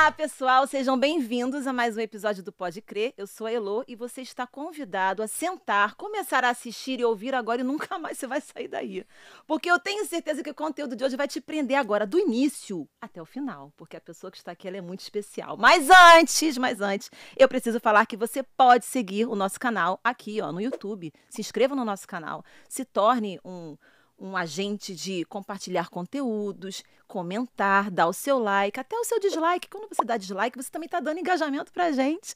Olá, pessoal, sejam bem-vindos a mais um episódio do Pode Crer. Eu sou a Elô e você está convidado a sentar, começar a assistir e ouvir agora e nunca mais você vai sair daí. Porque eu tenho certeza que o conteúdo de hoje vai te prender agora, do início até o final, porque a pessoa que está aqui ela é muito especial. Mas antes, eu preciso falar que você pode seguir o nosso canal aqui, ó, no YouTube. Se inscreva no nosso canal, se torne um agente de compartilhar conteúdos, comentar, dar o seu like, até o seu dislike. Quando você dá dislike, você também está dando engajamento pra gente.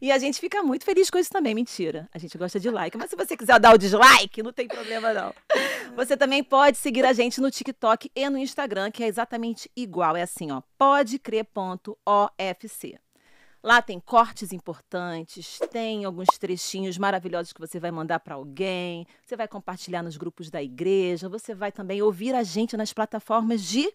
E a gente fica muito feliz com isso também. Mentira, a gente gosta de like. Mas se você quiser dar o dislike, não tem problema não. Você também pode seguir a gente no TikTok e no Instagram, que é exatamente igual. É assim, ó, podecrer.ofc. Lá tem cortes importantes, tem alguns trechinhos maravilhosos que você vai mandar para alguém, você vai compartilhar nos grupos da igreja, você vai também ouvir a gente nas plataformas de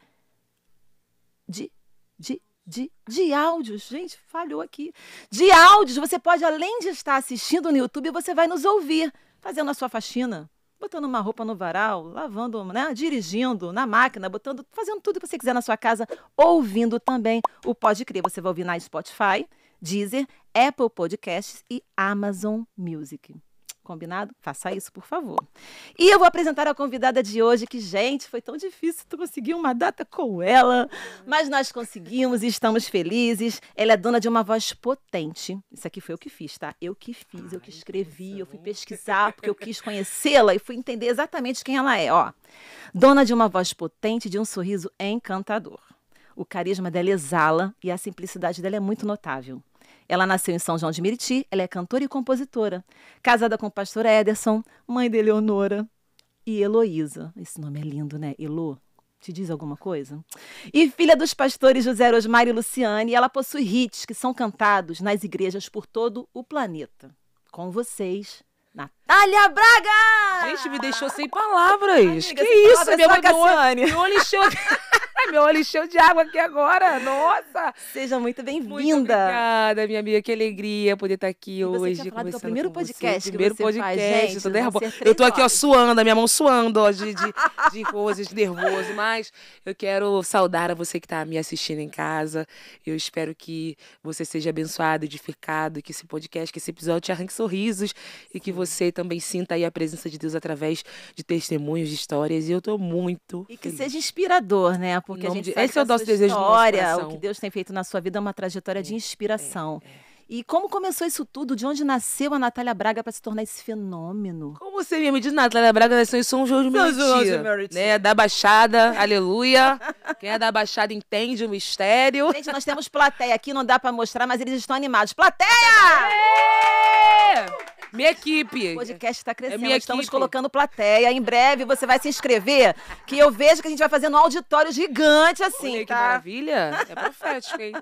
áudios. Gente, falhou aqui. De áudios, você pode, além de estar assistindo no YouTube, você vai nos ouvir, fazendo a sua faxina, botando uma roupa no varal, lavando, né, dirigindo, na máquina, fazendo tudo que você quiser na sua casa, ouvindo também o Pode Crer. Você vai ouvir na Spotify, Deezer, Apple Podcasts e Amazon Music. Combinado? Faça isso, por favor. E eu vou apresentar a convidada de hoje, que, gente, foi tão difícil conseguir uma data com ela, mas nós conseguimos e estamos felizes. Ela é dona de uma voz potente. Isso aqui foi eu que fiz, tá? Eu que fiz, eu que escrevi, eu fui pesquisar, porque eu quis conhecê-la e fui entender exatamente quem ela é, ó. Dona de uma voz potente e de um sorriso encantador. O carisma dela exala e a simplicidade dela é muito notável. Ela nasceu em São João de Meriti, ela é cantora e compositora. Casada com o pastor Ederson, mãe de Eleonora e Heloísa. Esse nome é lindo, né? Elô, te diz alguma coisa? E filha dos pastores José Osmar e Luciane, ela possui hits que são cantados nas igrejas por todo o planeta. Com vocês, Natália Braga! Gente, me deixou sem palavras. Amiga, que isso? Meu olho encheu de água aqui agora. Nossa! Seja muito Muito bem-vinda. obrigada, minha amiga. Que alegria poder estar aqui Você hoje. tinha falado que é o conversando primeiro com você. podcast Primeiro que você faz, podcast. gente. Tô nervosa. Vão ser Eu tô 3 aqui, ó, horas. suando, a minha mão suando, ó, de coisas, de nervoso. Mas eu quero saudar a você que tá me assistindo em casa. Eu espero que você seja abençoado, edificado, que esse podcast, que esse episódio te arranque sorrisos e que você também sinta aí a presença de Deus através de testemunhos, de histórias. E eu tô muito E que feliz. seja inspirador, né? Porque a Em nome gente de- sabe esse que é o a nosso sua desejo do nosso história, coração. o que Deus tem feito na sua vida é uma trajetória de inspiração. E como começou isso tudo? De onde nasceu a Natália Braga para se tornar esse fenômeno? Como você mesmo diz, Natália Braga nasceu em São João de São João de Meriti, Meriti. né? Da Baixada, aleluia. Quem é da Baixada entende o mistério. Gente, nós temos plateia aqui, não dá para mostrar, mas eles estão animados. Plateia! Minha equipe. O podcast está crescendo, minha estamos equipe. colocando plateia. Em breve você vai se inscrever, que eu vejo que a gente vai fazendo um auditório gigante assim, Olha que tá? maravilha. É profético, hein?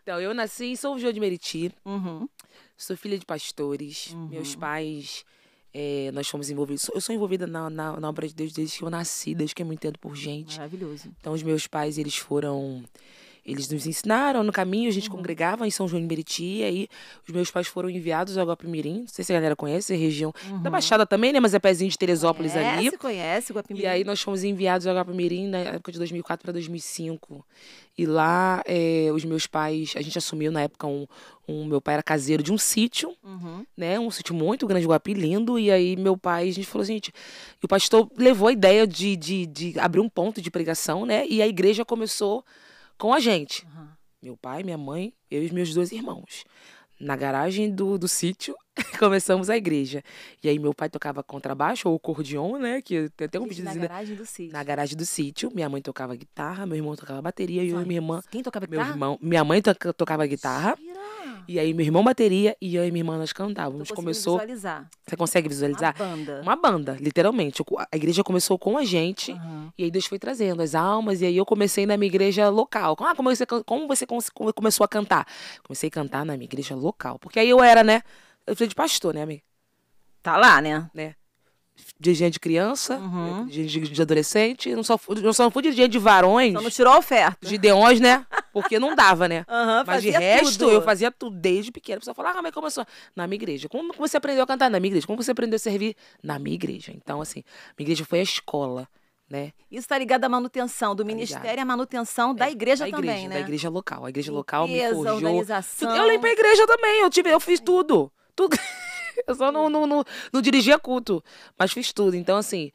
Então, eu nasci em São João de Meriti. Uhum. Sou filha de pastores. Meus pais, nós fomos envolvidos. Eu sou envolvida na obra de Deus desde que eu nasci, desde que eu me entendo por gente. Maravilhoso. Então, os meus pais, eles nos ensinaram no caminho, a gente congregava em São João de Meriti, e aí os meus pais foram enviados ao Guapimirim, não sei se a galera conhece, a região da Baixada também, né, mas é pezinho de Teresópolis ali. Conhece o Guapimirim. E aí nós fomos enviados ao Guapimirim na época de 2004 para 2005. E lá, os meus pais, a gente assumiu na época meu pai era caseiro de um sítio, né, um sítio muito grande, Guapi, lindo, e aí meu pai, a gente falou, gente, e o pastor levou a ideia de abrir um ponto de pregação, né, e a igreja começou com a gente. Meu pai, minha mãe, eu e os meus 2 irmãos. Na garagem do sítio, começamos a igreja. E aí meu pai tocava contrabaixo ou acordeon, né? Que tem até um Gente, na videozinho. garagem do sítio. Na garagem do sítio. Minha mãe tocava guitarra, meu irmão tocava bateria e eu e minha irmã. Quem tocava Meu guitarra? irmão, minha mãe tocava guitarra. Mentira! E aí meu irmão bateria e eu e minha irmã nós cantávamos. Tô conseguindo Começou. visualizar. Você consegue visualizar? Uma banda. Uma banda, literalmente. A igreja começou com a gente e aí Deus foi trazendo as almas e aí eu comecei na minha igreja local. Como você começou a cantar? Comecei a cantar na minha igreja local. Porque aí eu era, né? Eu sou de pastor, né, amiga? Tá lá, né? Dirigente de criança, dirigente de adolescente. Eu só não fui dirigente de varões, Só não tirou a oferta. gideões, né? Porque não dava, né? Mas de fazia resto, tudo. eu fazia tudo desde pequena. A pessoa fala, mas como começou? Na minha igreja. Como você aprendeu a cantar? Na minha igreja. Como você aprendeu a servir? Na minha igreja. Então, assim, minha igreja foi a escola né? Isso está ligado à manutenção do ministério e à manutenção da igreja também, né? Da igreja local. A igreja local me Limpeza, forjou. organização. Eu limpei a igreja também, eu fiz tudo. Tudo. Eu só não dirigia culto, mas fiz tudo. Então, assim,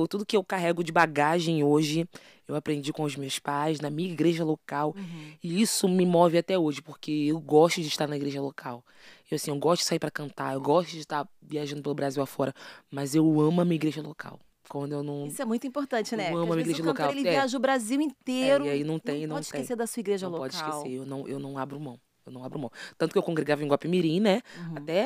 tudo que eu carrego de bagagem hoje, eu aprendi com os meus pais, na minha igreja local. E isso me move até hoje, porque eu gosto de estar na igreja local. Eu gosto de sair para cantar, eu gosto de estar viajando pelo Brasil afora, mas eu amo a minha igreja local. Quando eu não... Isso é muito importante, né? Eu amo a minha igreja local. Ele viaja o Brasil inteiro. E aí não pode esquecer da sua igreja local. Não pode esquecer, eu não abro mão. Eu não abro mão. Tanto que eu congregava em Guapimirim, né?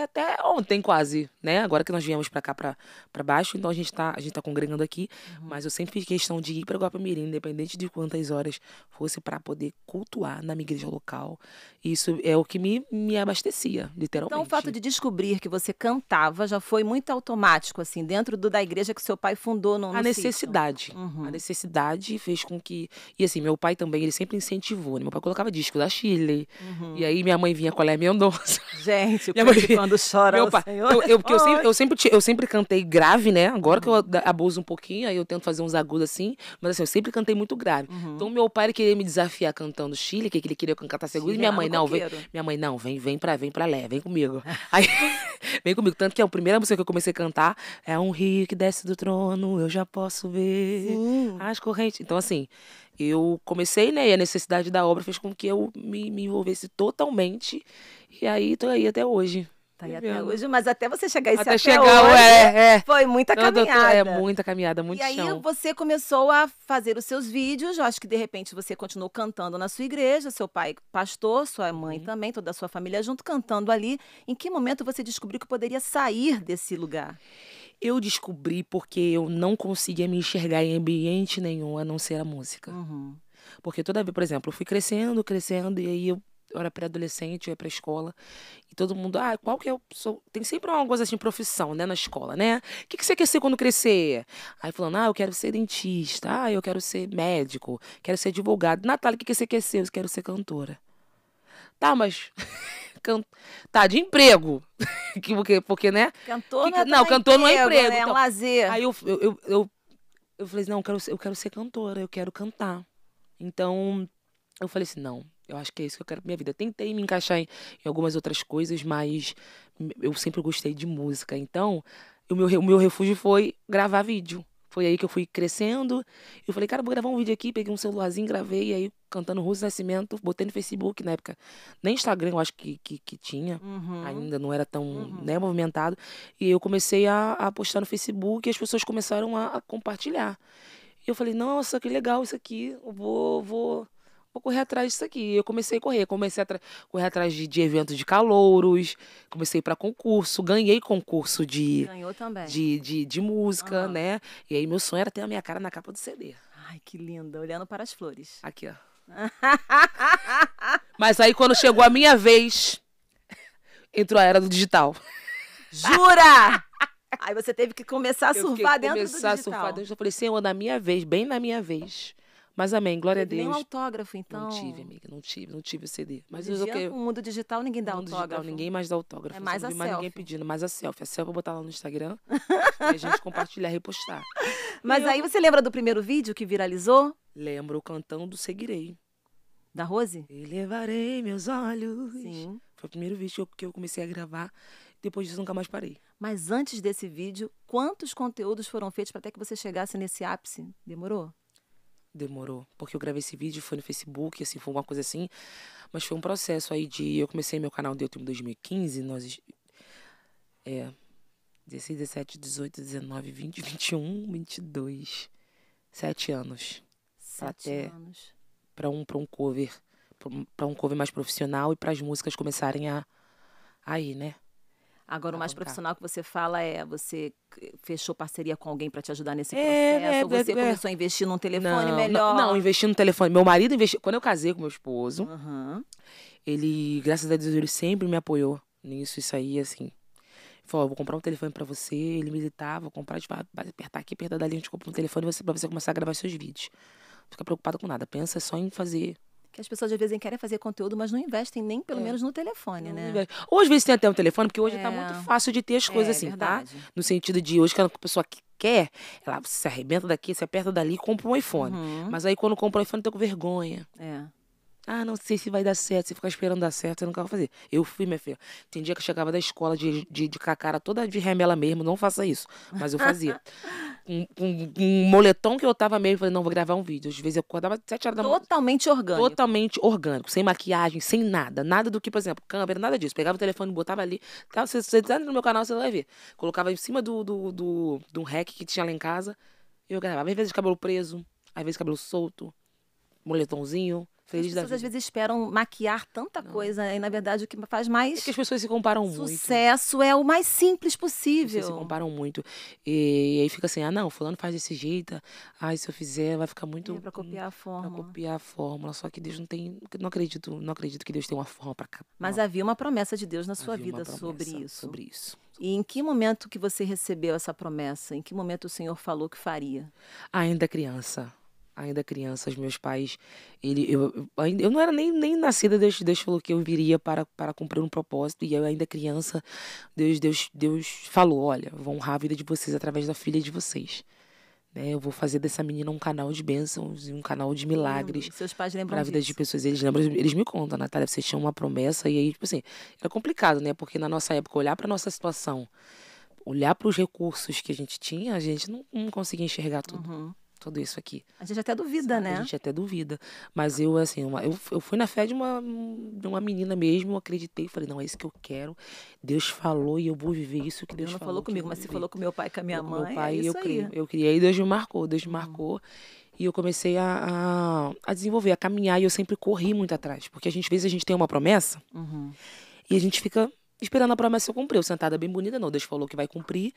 Até ontem quase, né? Agora que nós viemos pra cá, pra baixo, então a gente tá congregando aqui. Mas eu sempre fiz questão de ir pra Guapimirim, independente de quantas horas fosse pra poder cultuar na minha igreja local. Isso é o que me abastecia, literalmente. Então o fato de descobrir que você cantava já foi muito automático, assim, dentro da igreja que seu pai fundou no A necessidade. A necessidade fez com que... E assim, meu pai também, ele sempre incentivou, né? Meu pai colocava disco da Shirley. E aí minha mãe vinha com a Léa Mendonça. Gente, quando chora meu o pai, Senhor... eu sempre cantei grave, né? Agora que eu abuso um pouquinho, aí eu tento fazer uns agudos assim. Mas assim, eu sempre cantei muito grave. Então meu pai ele queria me desafiar cantando Chile, que ele queria que eu cantasse agudo. E minha mãe, vem pra Léa, vem comigo. Aí, vem comigo. Tanto que a primeira música que eu comecei a cantar é Um rio que desce do trono, eu já posso ver as correntes. Então assim... Eu comecei, né, e a necessidade da obra fez com que eu me envolvesse totalmente, e aí tô aí até hoje. Tá aí até hoje, mas até você chegar a isso até até chegar, hoje, foi muita caminhada. É muita caminhada, muito chão. E aí você começou a fazer os seus vídeos, eu acho que de repente você continuou cantando na sua igreja, seu pai pastor, sua mãe também, toda a sua família junto, cantando ali. Em que momento você descobriu que poderia sair desse lugar? Eu descobri porque eu não conseguia me enxergar em ambiente nenhum a não ser a música. Porque toda vez, por exemplo, eu fui crescendo, e aí eu era pré-adolescente, eu ia pra escola, e todo mundo, qual que é o... Tem sempre uma coisa assim, profissão, né, na escola, né? O que você quer ser quando crescer? Aí falando, eu quero ser dentista, eu quero ser médico, quero ser advogado. Natália, o que você quer ser? Eu quero ser cantora. Tá, mas... Tá, de emprego. Porque, né? Cantor cantor não é emprego. É um lazer. Aí eu falei assim, não, eu quero ser cantora, eu quero cantar. Então, eu falei assim, não, eu acho que é isso que eu quero pra minha vida. Tentei me encaixar em algumas outras coisas, mas eu sempre gostei de música. Então, o meu refúgio foi gravar vídeo. Foi aí que eu fui crescendo. Eu falei, cara, vou gravar um vídeo aqui. Peguei um celularzinho, gravei. E aí, cantando Russo Nascimento, botei no Facebook na época. Nem Instagram, eu acho que tinha. Ainda não era tão movimentado. E eu comecei a postar no Facebook e as pessoas começaram a compartilhar. E eu falei, nossa, que legal isso aqui. Eu vou correr atrás disso aqui. Eu comecei a correr. Correr atrás de eventos de calouros. Comecei para concurso. Ganhei concurso Ganhou também. de música, né? E aí meu sonho era ter a minha cara na capa do CD. Ai, que linda. Olhando para as flores. Aqui, ó. Mas aí quando chegou a minha vez, entrou a era do digital. Jura? Aí você teve que começar a surfar dentro do digital. Eu falei, Senhor, na minha vez, bem na minha vez. Mas amém, glória a Deus. Nem um autógrafo, então. Não tive, amiga, não tive o CD. Mas no mundo digital ninguém dá autógrafo. Digital, ninguém mais dá autógrafo. É mais não vi mais selfie. Ninguém pedindo, mais a selfie. A selfie eu vou botar lá no Instagram e a gente compartilhar, repostar. Mas aí você lembra do primeiro vídeo que viralizou? Lembro, cantando Seguirei. Da Rose? Elevarei meus olhos. Sim. Foi o primeiro vídeo que eu comecei a gravar. Depois disso, nunca mais parei. Mas antes desse vídeo, quantos conteúdos foram feitos para até que você chegasse nesse ápice? Demorou? Demorou, porque eu gravei esse vídeo, foi no Facebook, assim, foi uma coisa assim, mas foi um processo aí eu comecei meu canal de YouTube em 2015, 16, 17, 18, 19, 20, 21, 22, 7 anos. 7 anos. Para um cover mais profissional e para as músicas começarem a ir, né? Agora, o mais profissional que você fala você fechou parceria com alguém para te ajudar nesse processo? Ou você começou a investir num telefone melhor? Não, investi no telefone. Meu marido investiu. Quando eu casei com meu esposo, ele, graças a Deus, ele sempre me apoiou nisso, isso aí, assim. Falou, vou comprar um telefone pra você. Ele militava, vou comprar, vai apertar aqui, apertar dali, a gente compra um telefone pra você começar a gravar seus vídeos. Não fica preocupado com nada, pensa só em fazer. Que as pessoas às vezes querem fazer conteúdo, mas não investem nem pelo menos no telefone, né? Ou às vezes tem até um telefone, porque hoje tá muito fácil de ter as coisas assim, verdade. tá? No sentido de hoje que a pessoa quer, ela se arrebenta daqui, se aperta dali e compra um iPhone. Mas aí quando compra o iPhone, eu tô com vergonha. Ah, não sei se vai dar certo, se ficar esperando dar certo, eu não quero fazer. Eu fui, minha filha. Tem dia que eu chegava da escola de com a cara toda de remela mesmo, não faça isso. Mas eu fazia. Um moletom que eu tava mesmo, falei, não, vou gravar um vídeo. Às vezes eu acordava 7 horas da manhã. Totalmente orgânico. Totalmente orgânico, sem maquiagem, sem nada. Nada do que, por exemplo, câmera, nada disso. Pegava o telefone, botava ali. Tá, você tá no meu canal, você vai ver. Colocava em cima do rack que tinha lá em casa. Eu gravava. Às vezes cabelo preso, às vezes cabelo solto, moletomzinho. As pessoas às vezes esperam maquiar tanta coisa e, na verdade, o que faz mais É que as pessoas se comparam muito. Sucesso é o mais simples As possível. pessoas se comparam muito. E aí fica assim, ah, não, fulano faz desse jeito. Ah, se eu fizer, vai ficar muito... Pra copiar a fórmula. Pra copiar a fórmula. Só que Deus não tem... Não acredito que Deus tem uma fórmula pra cá. Mas havia uma promessa de Deus na sua vida sobre isso. E em que momento que você recebeu essa promessa? Em que momento o Senhor falou que faria? Ainda criança, os meus pais, eu não era nem nascida, Deus falou que eu viria para cumprir um propósito, e eu ainda criança, Deus falou, olha, vou honrar a vida de vocês através da filha de vocês. Né? Eu vou fazer dessa menina um canal de bênçãos e um canal de milagres. Seus pais lembram para a vida disso? de pessoas. Eles me contam, Natália, vocês tinham uma promessa, e aí, tipo assim, era complicado, né? Porque na nossa época, olhar para nossa situação, olhar para os recursos que a gente tinha, a gente não conseguia enxergar tudo isso aqui. A gente até duvida, né? A gente até duvida. Mas eu, assim, eu fui na fé de uma menina mesmo, eu acreditei, falei, não, é isso que eu quero. Deus falou e eu vou viver isso que Deus não falou. falou comigo, mas se falou com meu pai e com a minha mãe, meu pai, é isso aí. Eu criei, Deus me marcou. E eu comecei a desenvolver, a caminhar, e eu sempre corri muito atrás. Porque às vezes a gente tem uma promessa e a gente fica esperando a promessa ser cumprida. Sentada bem bonita, não, Deus falou que vai cumprir.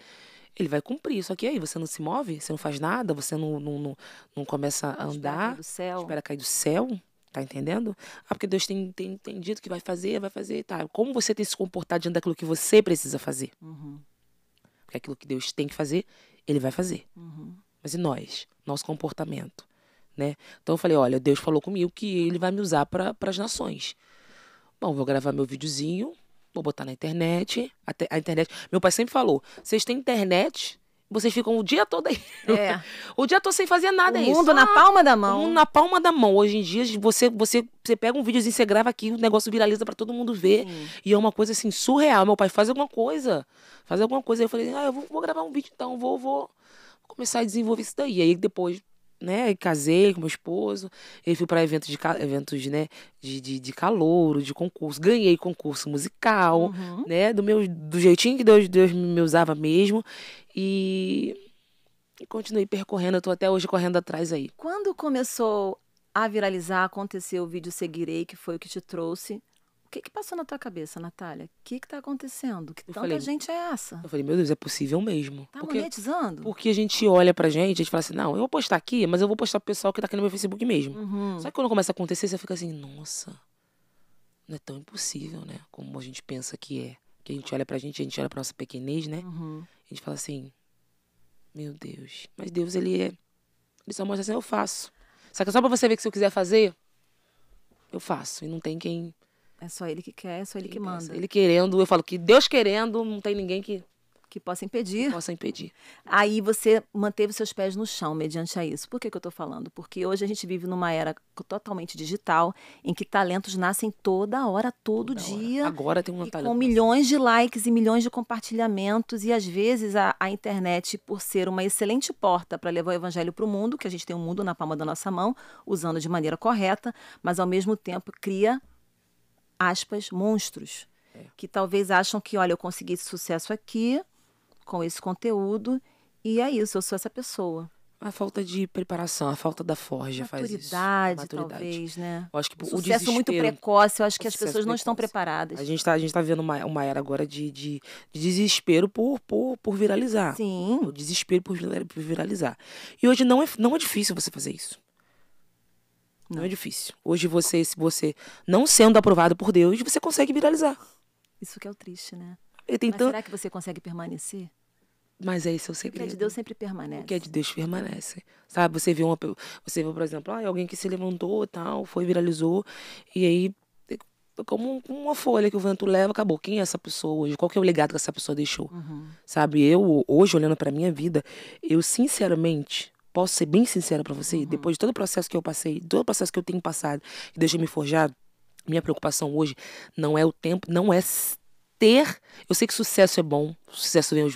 Ele vai cumprir, só que aí você não se move, você não faz nada, você não começa a andar, espera cair do céu, tá entendendo? Ah, porque Deus tem dito que vai fazer, tá. Como você tem se comportado diante daquilo que você precisa fazer? Porque aquilo que Deus tem que fazer, Ele vai fazer. Mas e nós? Nosso comportamento, né? Então eu falei, olha, Deus falou comigo que Ele vai me usar para as nações. Bom, vou gravar meu videozinho, vou botar na internet. A internet. Meu pai sempre falou: vocês têm internet, vocês ficam o dia todo aí. O dia todo sem fazer nada aí. O mundo na palma da mão. O mundo na palma da mão. Hoje em dia, você pega um videozinho, você grava aqui, o negócio viraliza pra todo mundo ver. E é uma coisa assim, surreal. Meu pai faz alguma coisa. Aí eu falei, eu vou gravar um vídeo então, vou começar a desenvolver isso daí. Aí depois, né, casei com meu esposo, eu fui para eventos, né, de calouro, de concurso, ganhei concurso musical, né, do jeitinho que Deus me usava mesmo, e continuei percorrendo, eu tô até hoje correndo atrás aí. Quando começou a viralizar, aconteceu o vídeo Seguirei, que foi o que te trouxe, o que passou na tua cabeça, Natália? O que tá acontecendo? Que tanta gente é essa? Eu falei, meu Deus, é possível mesmo. Tá monetizando? Porque a gente olha pra gente, a gente fala assim, não, eu vou postar aqui, mas eu vou postar pro pessoal que tá aqui no meu Facebook mesmo. Só que quando começa a acontecer, você fica assim, nossa, não é tão impossível, né? Como a gente pensa que é. Que a gente olha pra gente, a gente olha pra nossa pequenez, né? A gente fala assim, meu Deus. Mas Deus, ele só mostra assim, eu faço. Só que só pra você ver que se eu quiser fazer, eu faço. E não tem quem... É só Ele que quer, é só Ele que manda. Ele querendo, eu falo que Deus querendo, não tem ninguém que possa impedir. impedir. Aí você manteve seus pés no chão mediante a isso. Por que eu tô falando? Porque hoje a gente vive numa era totalmente digital, em que talentos nascem toda hora, todo dia. Agora tem um talento. Com milhões de likes e milhões de compartilhamentos. E às vezes a internet, por ser uma excelente porta para levar o evangelho para o mundo, que a gente tem um mundo na palma da nossa mão, usando de maneira correta, mas ao mesmo tempo cria, aspas, monstros. Que talvez acham que, olha, eu consegui esse sucesso aqui, com esse conteúdo, e é isso, eu sou essa pessoa. A falta de preparação, a falta da forja faz isso. Maturidade, talvez, né? Eu acho que o sucesso muito precoce, eu acho que as pessoas não estão preparadas. A gente tá vivendo uma era agora de desespero por viralizar. Sim. O desespero por viralizar. E hoje não é difícil você fazer isso. Não é difícil. Hoje se você não sendo aprovado por Deus, você consegue viralizar. Isso que é o triste, né? Mas será que você consegue permanecer? Mas é esse o segredo. O que é de Deus sempre permanece. O que é de Deus permanece. Sabe, você vê, por exemplo, alguém que se levantou, tal, viralizou, e aí como uma folha que o vento leva, acabou. Quem é essa pessoa hoje? Qual que é o legado que essa pessoa deixou? Sabe, eu, hoje, olhando pra minha vida, eu, sinceramente, posso ser bem sincera pra você, depois de todo o processo que eu passei, todo o processo que eu tenho passado, que Deus me forjar, minha preocupação hoje não é o tempo, não é ter... Eu sei que sucesso é bom, sucesso vem os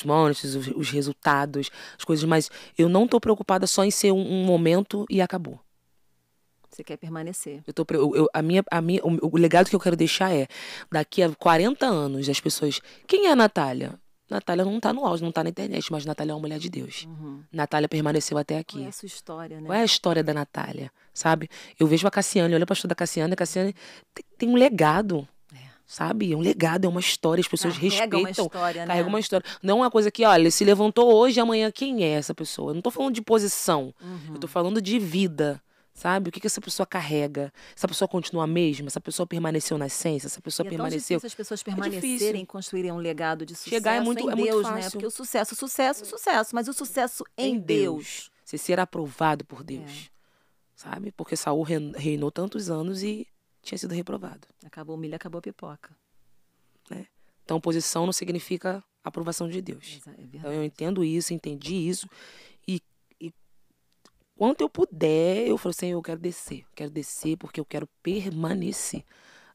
montes, os resultados, as coisas, mas eu não tô preocupada só em ser um momento e acabou. Você quer permanecer. O legado que eu quero deixar é, daqui a 40 anos, as pessoas... Quem é a Natália? Natália não tá no auge, não tá na internet, mas Natália é uma mulher de Deus. Natália permaneceu até aqui. Qual é a sua história, né? Qual é a história da Natália, sabe? Eu vejo a Cassiane, olha pra história da Cassiane, a Cassiane tem um legado. Sabe? É um legado, é uma história, as pessoas respeitam. Uma história, né? Carrega uma história. Não é uma coisa que, olha, se levantou hoje, amanhã, quem é essa pessoa? Eu não tô falando de posição, eu tô falando de vida, sabe? O que essa pessoa carrega? Essa pessoa continua a mesma? Essa pessoa permaneceu na essência? Essa pessoa permaneceu... É tão difícil as pessoas permanecerem, construírem um legado de sucesso. Chegar é muito Deus, fácil. Né? Porque o sucesso, mas o sucesso em Deus. Você ser aprovado por Deus, sabe? Porque Saul reinou tantos anos e tinha sido reprovado. Acabou o milho, acabou a pipoca. Né? Então, posição não significa aprovação de Deus. Então, eu entendo isso, entendi isso. E quanto eu puder, eu falo assim, eu quero descer porque eu quero permanecer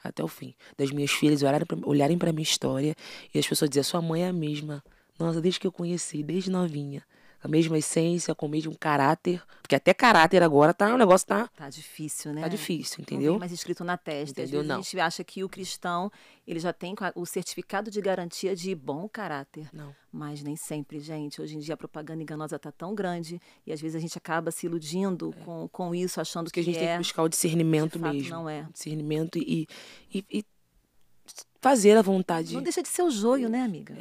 até o fim. Das minhas filhas olharem para minha história e as pessoas dizerem, sua mãe é a mesma. Nossa, desde que eu conheci, desde novinha. A mesma essência, com o mesmo caráter. Porque até caráter agora o negócio tá... Tá difícil, né? Tá difícil, entendeu? Não tem mais escrito na testa. Entendeu? Às vezes a gente acha que o cristão, ele já tem o certificado de garantia de bom caráter. Não. Mas nem sempre, gente. Hoje em dia a propaganda enganosa tá tão grande e às vezes a gente acaba se iludindo com isso, achando que a gente tem que buscar o discernimento mesmo. Não é. Discernimento e fazer a vontade. Não deixa de ser o joio, né, amiga?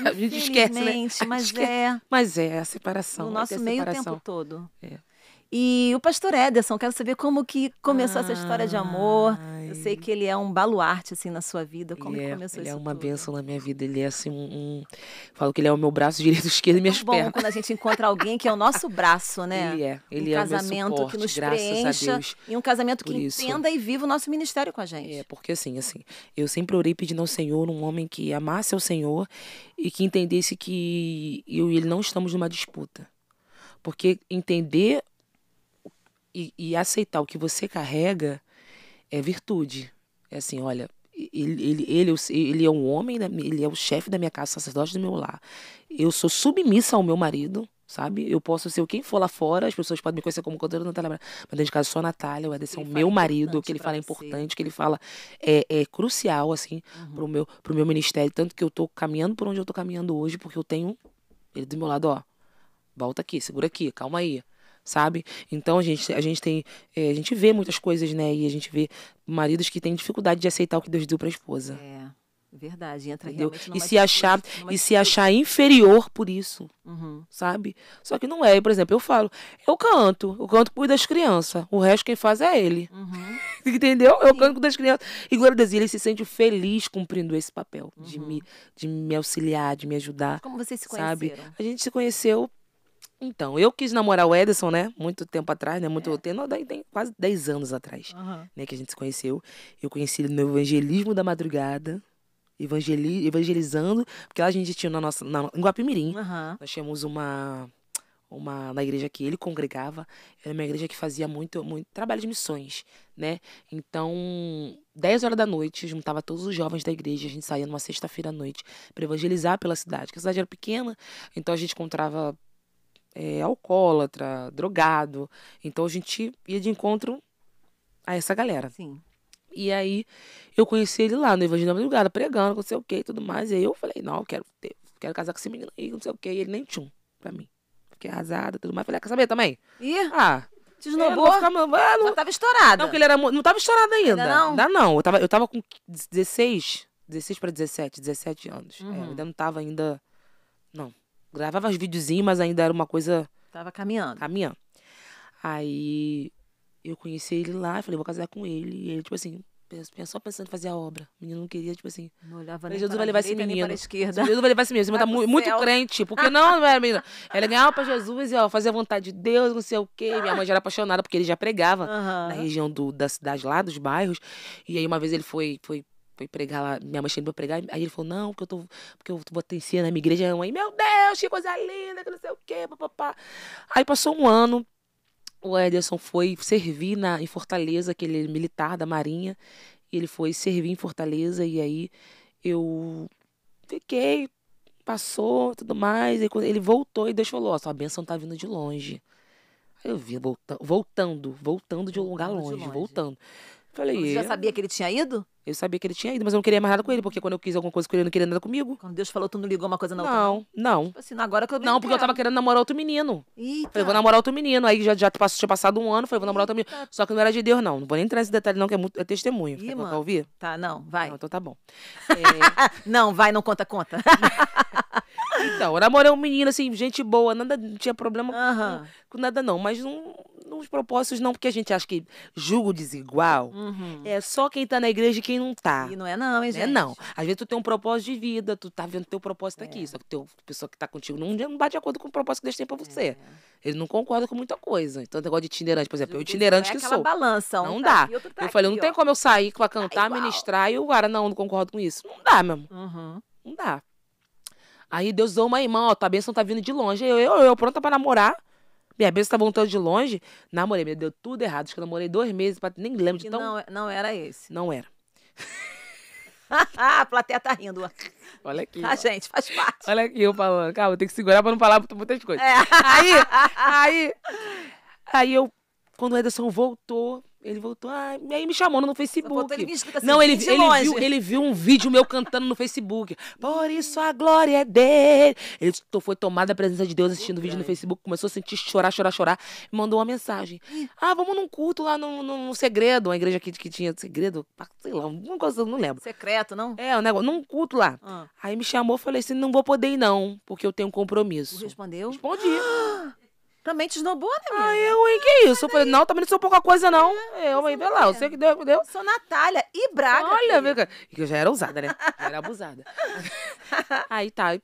A gente esquece, né? Mas é a separação. No nosso meio o tempo todo. É. E o pastor Ederson, quero saber como que começou essa história de amor. Eu sei que ele é um baluarte, assim, na sua vida. Como que começou isso Ele é uma tudo? bênção na minha vida. Ele é, assim, Falo que ele é o meu braço direito, esquerdo e minhas pernas. É bom quando a gente encontra alguém que é o nosso braço, né? Ele é o meu suporte, que nos graças preencha. a Deus. E um casamento que entenda e viva o nosso ministério com a gente. Porque assim, eu sempre orei pedindo ao Senhor um homem que amasse ao Senhor e que entendesse que eu e ele não estamos numa disputa. Porque entender e aceitar o que você carrega é virtude. É assim, olha, ele é um homem, ele é o chefe da minha casa, sacerdote do meu lar. Eu sou submissa ao meu marido, sabe? Eu posso ser quem for lá fora, as pessoas podem me conhecer como cantora Natália Braga, mas dentro de casa sou a Natália, o Ederson é o meu marido, o que ele fala é importante, o que ele fala é crucial, assim, pro meu ministério. Tanto que eu tô caminhando por onde eu tô caminhando hoje, porque eu tenho ele do meu lado, ó, volta aqui, segura aqui, calma aí. Sabe? Então a gente vê muitas coisas, né? E a gente vê maridos que têm dificuldade de aceitar o que Deus deu pra esposa. É, verdade. Entra entendeu? Realmente numa E se achar inferior por isso, sabe? Só que não é. Por exemplo, eu canto cuido das crianças. O resto quem faz é ele. Entendeu? Eu canto das crianças. E glória a Deus, ele se sente feliz cumprindo esse papel de me auxiliar, de me ajudar. Como vocês se sabe? conheceram? A gente se conheceu. Então, eu quis namorar o Ederson, né? Muito tempo atrás, né? Tem quase 10 anos atrás, né? Que a gente se conheceu. Eu conheci ele no Evangelismo da Madrugada, evangelizando, porque lá a gente tinha em Guapimirim, nós tínhamos na igreja que ele congregava, era uma igreja que fazia muito trabalho de missões, né? Então, 10 horas da noite, juntava todos os jovens da igreja, a gente saía numa sexta-feira à noite para evangelizar pela cidade, porque a cidade era pequena, então a gente encontrava alcoólatra, drogado. Então a gente ia de encontro a essa galera. Sim. E aí eu conheci ele lá no Evangelho da Madrugada, pregando, não sei o que e tudo mais. E aí eu falei, não, eu quero casar com esse menino aí, não sei o que. E ele nem tchum pra mim. Fiquei arrasada, tudo mais. Falei, quer saber também? Te esnobou? Já tava estourada. Não, porque ele não tava estourado ainda. Ainda não? Eu tava com 16 para 17 anos. Eu ainda não tava não. Gravava os videozinhos, mas ainda era uma coisa... Tava caminhando. Aí eu conheci ele lá, falei, vou casar com ele. E ele, tipo assim, só pensando em fazer a obra. O menino não queria, tipo assim. Não olhava Falei, nem Jesus para vai a levar esse direita, nem menino. para a esquerda. Jesus vai levar esse menino. Você Vai tá pro muito céu. crente. Porque não era menina. Ela ganhava pra Jesus e, ó, fazia a vontade de Deus, não sei o quê. Minha mãe já era apaixonada porque ele já pregava na região da cidade lá, dos bairros. E aí uma vez ele foi pregar lá, minha mãe chegou pra pregar, aí ele falou, não, porque eu vou ter ensino na minha igreja. Aí, meu Deus, que coisa linda, que não sei o quê, papapá. Aí passou um ano, o Ederson foi servir em Fortaleza, que ele é militar da Marinha, e ele foi servir em Fortaleza, e aí eu fiquei, passou, tudo mais, e quando ele voltou, e Deus falou, ó, sua bênção tá vindo de longe. Aí eu vi, voltando de um lugar longe, voltando. Falei, Você já sabia que ele tinha ido? eu sabia que ele tinha ido, mas eu não queria mais nada com ele, porque quando eu quis alguma coisa com ele, ele não queria nada comigo. Quando Deus falou, tu não ligou uma coisa na outra? Não. Tipo assim, agora que eu Não, porque eu tava querendo namorar outro menino. Eita. Falei, vou namorar outro menino. Aí já tinha passado um ano, falei, vou namorar outro menino. Só que não era de Deus, não. Não vou nem entrar nesse detalhe, não, que é testemunho. Ih, Quer ouvir? Tá, não, vai. Não, então tá bom. Não, vai, não conta. Então, eu namorei um menino, assim, gente boa, nada, não tinha problema com nada, não. Mas nos propósitos, não, porque a gente acha que julgo desigual é só quem tá na igreja e quem não tá. E não é não, hein, gente? Não. Às vezes tu tem um propósito de vida, tu tá vendo teu propósito aqui. Só que a pessoa que tá contigo não bate de acordo com o propósito que Deus tem pra você. Ele não concorda com muita coisa. Então, o negócio de itinerante, por exemplo, eu itinerante que sou. Balança, não tá dá. aqui, tá eu falei, aqui, não tem como eu sair pra cantar, ministrar e o cara, não concordo com isso. Não dá, mesmo. Não dá. Aí Deus usou uma irmã, ó, tua bênção tá vindo de longe. Eu pronta pra namorar. Minha bênção tá voltando de longe. Namorei, me deu tudo errado. Acho que eu namorei 2 meses, nem lembro de tão... Não era esse. Não era. A plateia tá rindo. Olha aqui. A gente, faz parte. Olha aqui eu falando. Calma, eu tenho que segurar pra não falar muitas coisas. Aí eu, quando o Ederson voltou, ele voltou, e aí me chamando no Facebook. Ele assim, não, ele viu um vídeo meu cantando no Facebook. Por isso a glória é dele. Ele foi tomado da presença de Deus assistindo o vídeo no Facebook, começou a sentir chorar, me mandou uma mensagem. Vamos num culto lá no Segredo, uma igreja aqui que tinha Segredo, sei lá, alguma coisa, eu não lembro. Secreto, não? Um negócio, num culto lá. Aí me chamou, falei assim, não vou poder ir não, porque eu tenho um compromisso. Tu respondeu? Respondi. Também te esnobou, né, minha? Hein, que isso? Eu falei, não, também não sou pouca coisa, não. Vê lá, eu sei que Deus. Eu sou Natália e Braga. Olha, que eu já era usada, né? Já era abusada. Aí tá,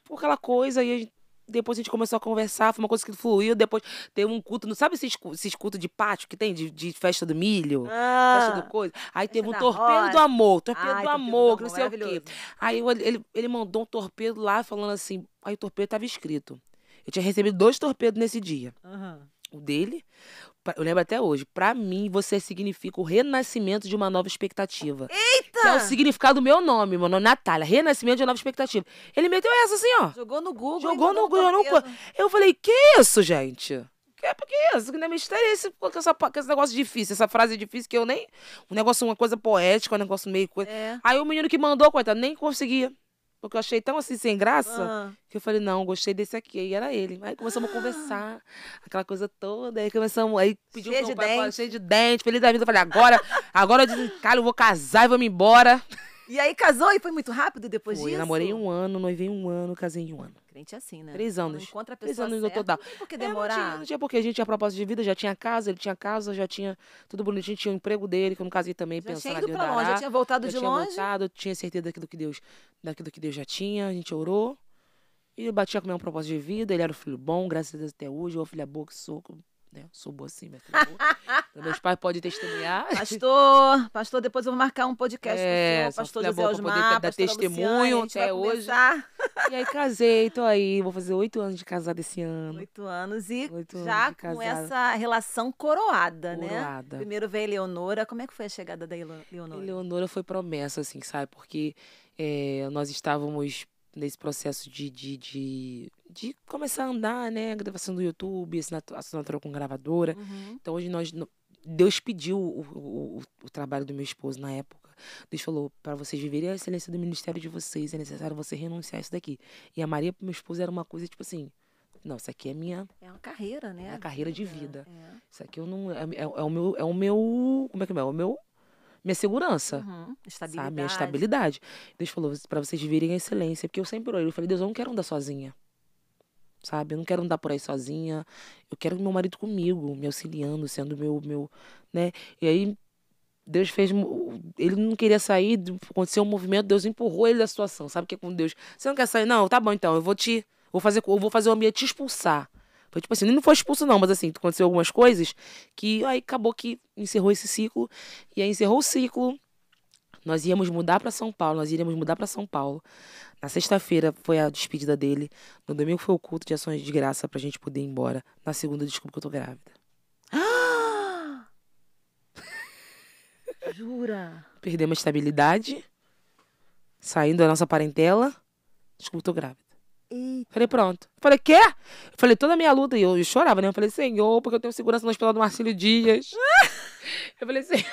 por aquela coisa, aí depois a gente começou a conversar, foi uma coisa que fluiu, depois teve um culto, não sabe esses cultos de pátio que tem, de festa do milho? Festa do coisa? Aí teve um torpedo do amor, que não sei o quê. Aí ele mandou um torpedo lá, falando assim, aí o torpedo tava escrito. Eu tinha recebido 2 torpedos nesse dia. O dele, eu lembro até hoje. Pra mim, você significa o renascimento de uma nova expectativa. Eita! Que é o significado do meu nome é Natália. Renascimento de uma nova expectativa. Ele meteu essa assim, ó. Jogou no Google. Eu falei, que isso, gente? Que isso? Que não é mistério esse, com esse negócio difícil. Essa frase difícil que eu nem... uma coisa poética, um negócio meio coisa. Aí o menino que mandou, coitado, nem conseguia. Porque eu achei tão assim, sem graça, que eu falei, não, gostei desse aqui. Aí era ele. Aí começamos a conversar, aquela coisa toda. Aí pediu pro meu pai, cheio de dente, feliz da vida. Eu falei, agora eu desencalho, eu vou casar e vou me embora. E aí casou e foi muito rápido depois disso? Eu namorei 1 ano, noivei 1 ano, casei em 1 ano. Crente é assim, né? 3 anos. Não encontra a 3 pessoa anos certa, no total. não tem por que demorar. Não tinha porque a gente tinha propósito de vida, já tinha casa, ele tinha casa, já tinha tudo bonitinho, tinha o emprego dele, que eu não casei também, Já pensando tinha ido pra longe, já tinha voltado de longe. Tinha certeza daquilo que Deus já tinha, a gente orou. E eu batia com o meu propósito de vida, ele era um filho bom, graças a Deus até hoje, uma filha boa que sou, né? Sou boa assim, minha filha boa. Meus pais podem testemunhar. Pastor, depois eu vou marcar um podcast com o senhor, pastor José Osmar, dar testemunho até hoje. E aí casei, tô aí, vou fazer 8 anos de casada esse ano. 8 anos e 8 já anos com essa relação coroada, né? Coroada. Primeiro veio a Eleonora, como é que foi a chegada da Eleonora? Eleonora foi promessa, assim, sabe? Porque nós estávamos nesse processo de começar a andar, né? Gravação do YouTube, assinatura com gravadora. Então hoje Deus pediu o trabalho do meu esposo na época. Deus falou, para vocês viverem a excelência do ministério de vocês, é necessário você renunciar a isso daqui. E a Maria, pro meu esposo, era uma coisa tipo assim, não, isso aqui é minha... É uma carreira, né? É uma carreira de vida. Isso aqui eu não... É o meu... Como é que é? É o meu... Minha segurança, Estabilidade. sabe? Minha estabilidade. Deus falou, para vocês viverem a excelência. Porque eu sempre orei, eu falei, Deus, eu não quero andar sozinha. Sabe? Eu não quero andar por aí sozinha. Eu quero meu marido comigo, me auxiliando, sendo meu, né? E aí, Deus fez... Ele não queria sair, aconteceu um movimento, Deus empurrou ele da situação. Sabe o que é com Deus? Você não quer sair? Não, tá bom então, eu vou fazer o ambiente te expulsar. Foi tipo assim, ele não foi expulso não, mas assim, aconteceu algumas coisas que aí acabou que encerrou esse ciclo. E aí encerrou o ciclo, nós íamos mudar pra São Paulo, Na sexta-feira foi a despedida dele. No domingo foi o culto de ações de graça pra gente poder ir embora. Na segunda, desculpa que eu tô grávida. Jura? Perdemos a estabilidade, saindo da nossa parentela. Desculpa, tô grávida. Eita. Falei, pronto. Falei, quê? Eu falei, toda a minha luta, e eu chorava, né? Eu falei, Senhor, porque eu tenho segurança no hospital do Marcílio Dias. Eu falei, Senhor,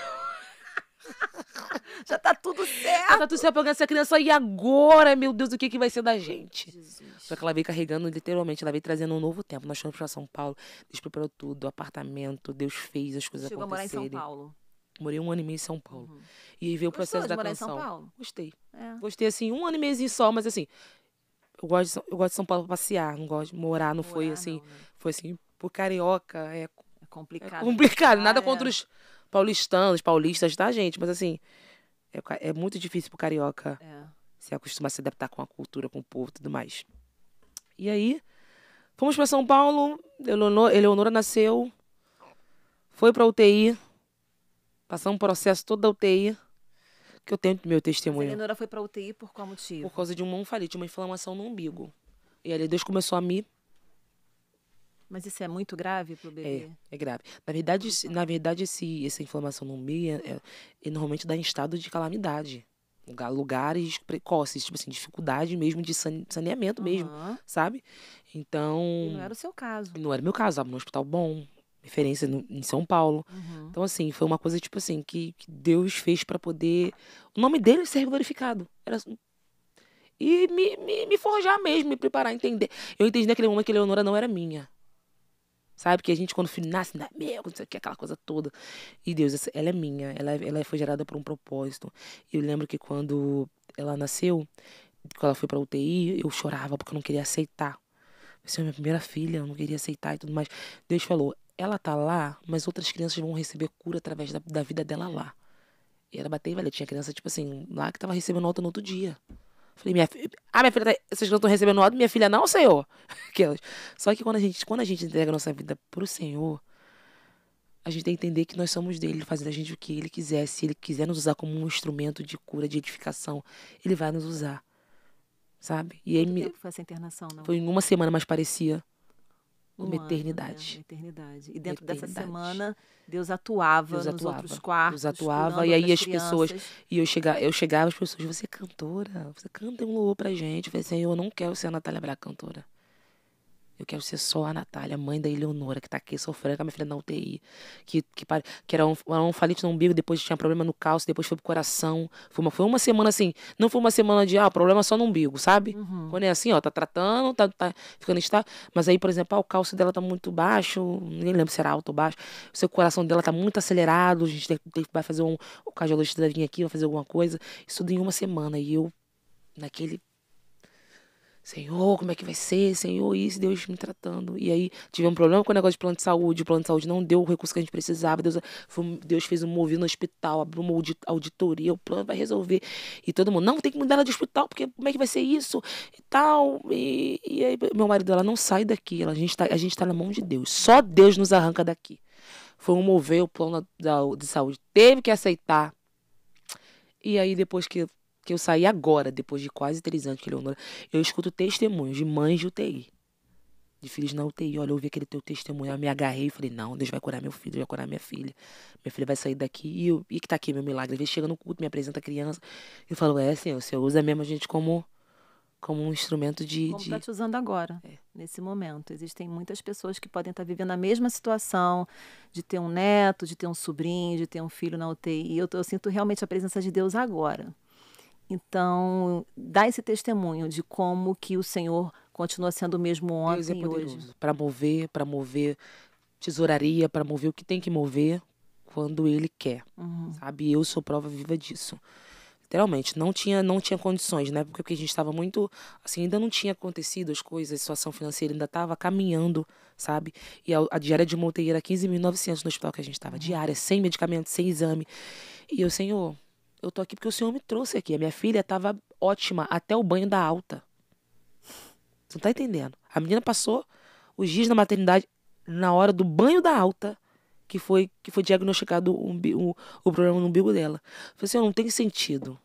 Já tá tudo certo. tá tudo certo pra eu ganhar essa criança, e agora, meu Deus, o que vai ser da gente? Jesus. Só que ela veio carregando, literalmente, ela veio trazendo um novo tempo. Nós fomos pra São Paulo, Deus preparou tudo, apartamento, Deus fez as coisas Chegou a morar em acontecerem. São Paulo. Morei 1 ano e meio em São Paulo. Uhum. E aí veio o Gostou processo de da morar em canção. São Paulo? Gostei. É. Gostei, assim, 1 ano e meio só, mas assim, eu gosto de São Paulo pra passear, não gosto de morar, não foi Morar, assim, não, né? foi assim, por carioca, É é complicado. complicado, nada Ah, contra os paulistas, tá, gente? Mas assim, é muito difícil pro carioca É. se acostumar a se adaptar com a cultura, com o povo e tudo mais. E aí, fomos pra São Paulo, Eleonora nasceu, foi pra UTI, passamos um processo todo da UTI, que eu tenho meu Mas a testemunho. Eleonora foi pra UTI por qual motivo? Por causa de uma onfalite, uma inflamação no umbigo. E ali Deus começou a me... Mas isso é muito grave pro bebê? É grave. Na verdade essa inflamação no umbigo normalmente dá em estado de calamidade. Lugares precoces, tipo assim, dificuldade mesmo de saneamento mesmo, Aham. sabe? Então... E não era o seu caso. Não era meu caso, estava num hospital bom, referência em São Paulo. Uhum. Então, assim, foi uma coisa, tipo assim, que Deus fez pra poder... O nome dele ser glorificado. E me forjar mesmo, me preparar, entender. Eu entendi naquele momento que a Eleonora não era minha. Sabe? Que a gente, quando o filho nasce, não é meu, não sei o que, aquela coisa toda. E Deus, ela é minha. Ela foi gerada por um propósito. E eu lembro que quando ela nasceu, quando ela foi pra UTI, eu chorava porque eu não queria aceitar. Essa é a minha primeira filha, eu não queria aceitar e tudo mais. Deus falou, ela tá lá, mas outras crianças vão receber cura através da vida dela lá. E ela bateu e valeu. Tinha criança, tipo assim, lá que tava recebendo alta no outro dia. Falei, minha filha, essas crianças estão recebendo alta, minha filha não, Senhor. Aquelas. Só que quando a gente entrega a nossa vida pro Senhor, a gente tem que entender que nós somos dele, fazendo a gente o que ele quiser. Se ele quiser nos usar como um instrumento de cura, de edificação, ele vai nos usar. Sabe? E aí Quanto tempo foi essa internação, não? foi em 1 semana, mas parecia uma ano, né? eternidade. Uma eternidade. E dentro dessa Eternidade. semana, Deus atuava Deus nos atuava. outros quartos, Deus atuava, curando e aí outras as pessoas... crianças. E eu chegava, as pessoas, você é cantora? Você canta um louvor pra gente. Eu falei, Senhor, eu não quero ser a Natália Braga cantora. Eu quero ser só a Natália, mãe da Eleonora, que tá aqui sofrendo com a minha filha na UTI. Que era uma onfalite no umbigo, depois tinha problema no cálcio, depois foi pro coração. Foi uma semana assim, não foi uma semana de, problema só no umbigo, sabe? Uhum. Quando é assim, ó, tá tratando, tá ficando estável. Mas aí, por exemplo, o cálcio dela tá muito baixo, nem lembro se era alto ou baixo. O seu coração dela tá muito acelerado, a gente vai fazer o cardiologista vai vir aqui, vai fazer alguma coisa. Isso tudo em 1 semana. E eu, naquele... Senhor, como é que vai ser? Senhor, isso, Deus me tratando. E aí, tive um problema com o negócio de plano de saúde. O plano de saúde não deu o recurso que a gente precisava. Deus fez um mover no hospital, abriu uma auditoria, o plano vai resolver. E todo mundo, não, tem que mudar ela de hospital, porque como é que vai ser isso? E tal. E aí, meu marido, ela não sai daqui. A gente tá na mão de Deus. Só Deus nos arranca daqui. Foi um mover, o plano de saúde teve que aceitar. E aí, depois que eu saí agora, depois de quase 3 anos que Eleonora, eu escuto testemunhos de mães de UTI, de filhos na UTI. Olha, eu ouvi aquele teu testemunho, eu me agarrei e falei, não, Deus vai curar meu filho, Deus vai curar minha filha. Minha filha vai sair daqui e que tá aqui meu milagre. Às vezes chega no culto, me apresenta a criança e falo, Senhor, o Senhor usa mesmo a gente como um instrumento Como está te usando agora, nesse momento. Existem muitas pessoas que podem estar vivendo a mesma situação de ter um neto, de ter um sobrinho, de ter um filho na UTI. Eu sinto realmente a presença de Deus agora. Então, dá esse testemunho de como que o Senhor continua sendo o mesmo ontem e hoje. Para mover tesouraria, para mover o que tem que mover quando Ele quer, sabe? Eu sou prova viva disso. literalmente, não tinha condições, né? Porque a gente estava muito, assim, ainda não tinha acontecido as coisas, a situação financeira ainda estava caminhando, sabe? E a diária de UTI era 15.900 no hospital que a gente estava, diária, sem medicamento, sem exame. E eu, Senhor, eu tô aqui porque o Senhor me trouxe aqui. A minha filha estava ótima até o banho da alta. Você não tá entendendo? A menina passou os dias na maternidade na hora do banho da alta, que foi diagnosticado o problema no umbigo dela. Eu falei assim, não tem sentido.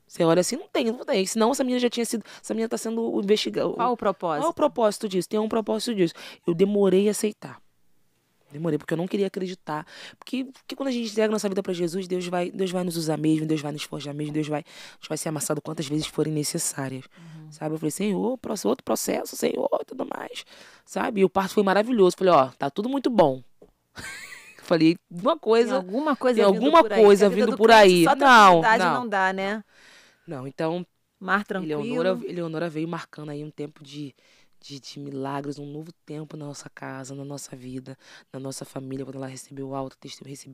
Você olha assim, não tem. Senão essa menina já tinha sido, essa menina tá sendo investigada. Qual o propósito? Qual o propósito disso? Tem um propósito disso. Eu demorei a aceitar. Demorei, porque eu não queria acreditar. Porque quando a gente entrega nossa vida para Jesus, Deus vai nos usar mesmo, Deus vai nos forjar mesmo, a gente vai ser amassado quantas vezes forem necessárias. Sabe? Eu falei, Senhor, outro processo, Senhor, tudo mais. Sabe? E o parto foi maravilhoso. Falei, ó, tá tudo muito bom. Falei, uma coisa. Tem alguma coisa vindo por aí. Só não dá, né? Não, então. Mar tranquilo. Eleonora veio marcando aí um tempo de milagres, um novo tempo na nossa casa, na nossa vida, na nossa família, quando ela recebeu alta,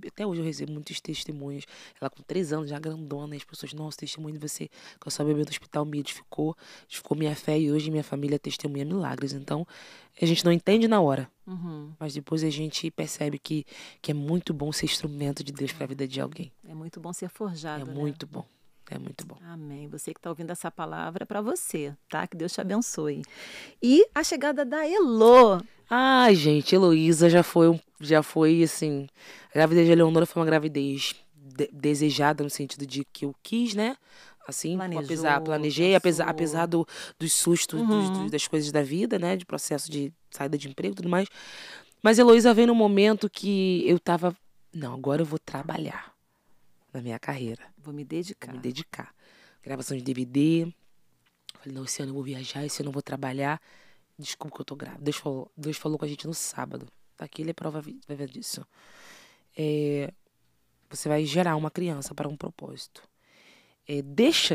até hoje eu recebo muitos testemunhos, ela com 3 anos, já grandona, e as pessoas, nossa, testemunho de você, que a sua bebê do hospital me edificou minha fé, e hoje minha família testemunha milagres. Então, a gente não entende na hora, mas depois a gente percebe que é muito bom ser instrumento de Deus para a vida de alguém. É muito bom ser forjado, né? Muito bom. É muito bom. Amém. Você que está ouvindo essa palavra é para você, tá? Que Deus te abençoe. E a chegada da Elô. Ai, gente, Heloísa já foi assim, a gravidez de Eleonora foi uma gravidez desejada no sentido de que eu quis, né? Assim, planejei, apesar dos sustos, das coisas da vida, né? De processo de saída de emprego e tudo mais. Mas Heloísa veio num momento que eu tava, não, agora eu vou trabalhar na minha carreira. Vou me dedicar. Gravação de DVD. Falei, não, esse ano eu vou viajar, esse ano eu vou trabalhar. Desculpa que eu tô grávida. Deus falou com a gente no sábado. Aqui ele é prova viva disso. Você vai gerar uma criança para um propósito. Deus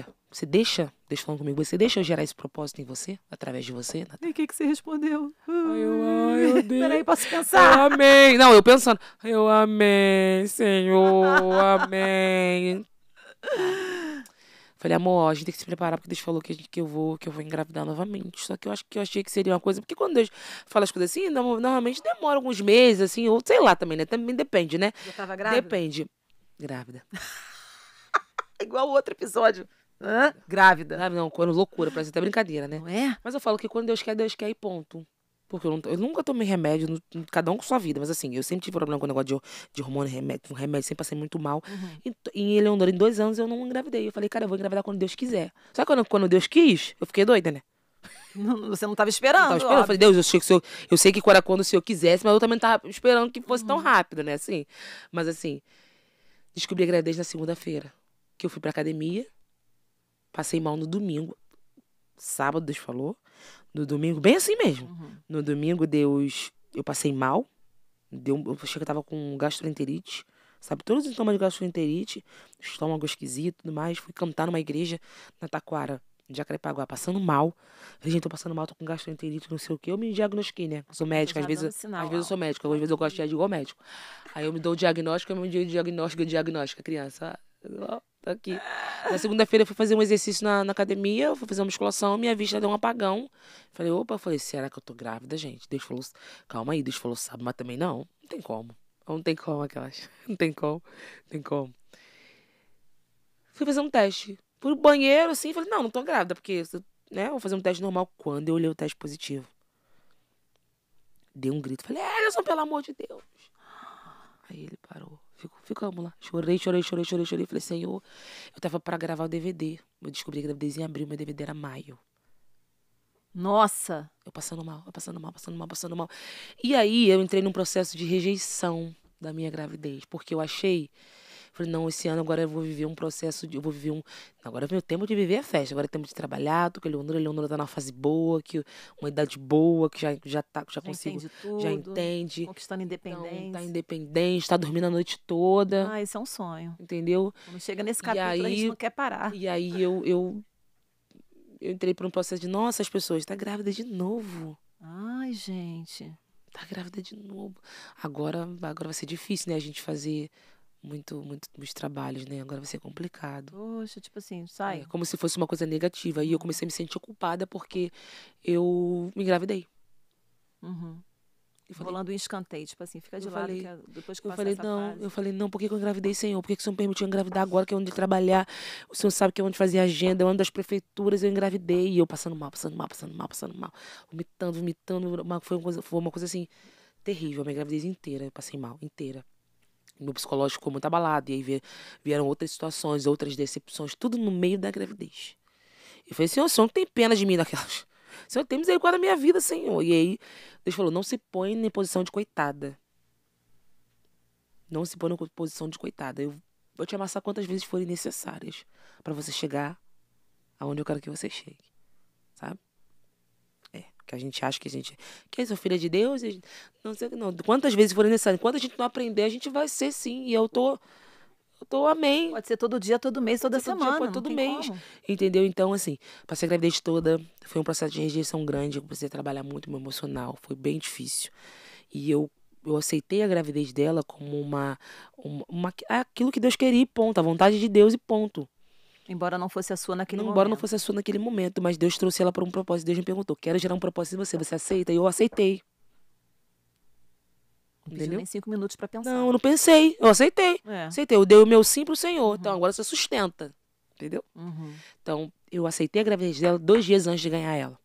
falando comigo, você deixa eu gerar esse propósito em você, através de você, Natália? E o que você respondeu? Ai, meu Deus. Peraí, posso pensar? Eu amei. Não, eu pensando, eu amei, Senhor, amém. Falei, amor, a gente tem que se preparar, porque Deus falou que eu vou engravidar novamente. Só que eu achei que seria uma coisa, porque quando Deus fala as coisas assim, normalmente demora alguns meses, assim, ou sei lá também, né? Também depende, né? Já tava grávida? Depende. Grávida. Igual o outro episódio. Grávida. Grávida não, quando loucura, parece até brincadeira, né? Não é? Mas eu falo que quando Deus quer e ponto. Porque eu nunca tomei remédio, cada um com sua vida, mas assim, eu sempre tive problema com o negócio de hormônio, remédio, sempre passei muito mal. Em Eleonora, em 2 anos, eu não engravidei. Eu falei, cara, eu vou engravidar quando Deus quiser. Só que quando Deus quis, eu fiquei doida, né? Você não estava esperando. Não tava esperando. Eu falei, Deus, eu sei que era quando o Senhor quisesse, mas eu também não tava esperando que fosse tão rápido, né? Assim. Mas assim, descobri a gravidez na segunda-feira. Que eu fui pra academia, passei mal no domingo. Sábado, Deus falou. No domingo, bem assim mesmo. No domingo, eu passei mal. Eu achei que eu tava com gastroenterite. Sabe, todos os sintomas de gastroenterite, estômago esquisito e tudo mais. Fui cantar numa igreja na Taquara, de Jacarepaguá, passando mal. Falei, gente, tô passando mal, tô com gastroenterite, não sei o quê. Eu me diagnostiquei, né? Sou médica, às vezes eu sou médica, às vezes eu gosto de ir igual médico. Aí eu me dou o diagnóstico, eu me dou o diagnóstico, criança. Tá aqui. Na segunda-feira eu fui fazer um exercício na academia, eu fui fazer uma musculação, minha vista deu um apagão. Falei, será que eu tô grávida, gente? Deus falou, calma aí, Deus falou, sabe, mas também não tem como. Não tem como aquelas. Não tem como. Fui fazer um teste. Fui no banheiro, assim, falei, não tô grávida, porque, né, vou fazer um teste normal. Quando eu olhei o teste positivo, dei um grito. Falei, Ellison, pelo amor de Deus. Aí ele parou. Ficamos lá. Chorei. Falei, Senhor, eu tava pra gravar o DVD. Eu descobri que a gravidez em abril, meu DVD era maio. Nossa! Eu passando mal. E aí eu entrei num processo de rejeição da minha gravidez. Porque eu falei, não, esse ano agora eu vou viver um processo agora é meu tempo de viver a festa. Agora é tempo de trabalhar, tô com a Eleonora tá numa fase boa, uma idade boa, que já consigo. Entende tudo, já entende. Conquistando independência. Então, tá independente, tá dormindo a noite toda. Esse é um sonho. Entendeu? Quando chega nesse capítulo, a gente não quer parar. E aí eu entrei por um processo de, nossa, as pessoas, tá grávida de novo. Ai, gente. Tá grávida de novo. Agora vai ser difícil, né, a gente fazer muitos trabalhos, né? Agora vai ser complicado. Poxa, tipo assim, sai. Como se fosse uma coisa negativa. E eu comecei a me sentir culpada porque eu me engravidei. Uhum. Eu falei, Rolando um escanteio, tipo assim, fica de eu lado falei, que depois que eu passar falei, essa não, fase. eu falei, não, por que que eu engravidei, Senhor? Por que que o Senhor me permitiu engravidar agora, que é onde trabalhar? O Senhor sabe que é onde fazer agenda, é onde das prefeituras eu engravidei. E eu passando mal. Vomitando. Foi uma coisa assim, terrível. A minha gravidez inteira, eu passei mal, inteira. Meu psicológico ficou muito abalado. E aí vieram outras situações, outras decepções, tudo no meio da gravidez. E eu falei, Senhor, o Senhor não tem pena de mim daquelas. O Senhor tem misericórdia da minha vida, Senhor. E aí, Deus falou, não se põe em posição de coitada. Não se põe na posição de coitada. Eu vou te amassar quantas vezes forem necessárias para você chegar aonde eu quero que você chegue. Sabe? Que a gente acha que eu sou filha de Deus, não sei não. Quantas vezes forem necessárias. Enquanto a gente não aprender, a gente vai ser sim. E eu tô amém. Pode ser todo dia, todo mês, toda semana. Pode todo mês. Entendeu? Então, assim, passei a gravidez toda. Foi um processo de rejeição grande. Eu precisei trabalhar muito meu emocional. Foi bem difícil. E eu aceitei a gravidez dela como aquilo que Deus queria e ponto. A vontade de Deus e ponto. Embora não fosse a sua naquele momento. Embora não fosse a sua naquele momento. Mas Deus trouxe ela para um propósito. Deus me perguntou, quero gerar um propósito em você. Você aceita? E eu aceitei. Não pediu nem 5 minutos para pensar. Não, eu não pensei. Eu aceitei. Aceitei. Eu dei o meu sim pro Senhor. Então agora você sustenta. Entendeu? Então, eu aceitei a gravidez dela 2 dias antes de ganhar ela.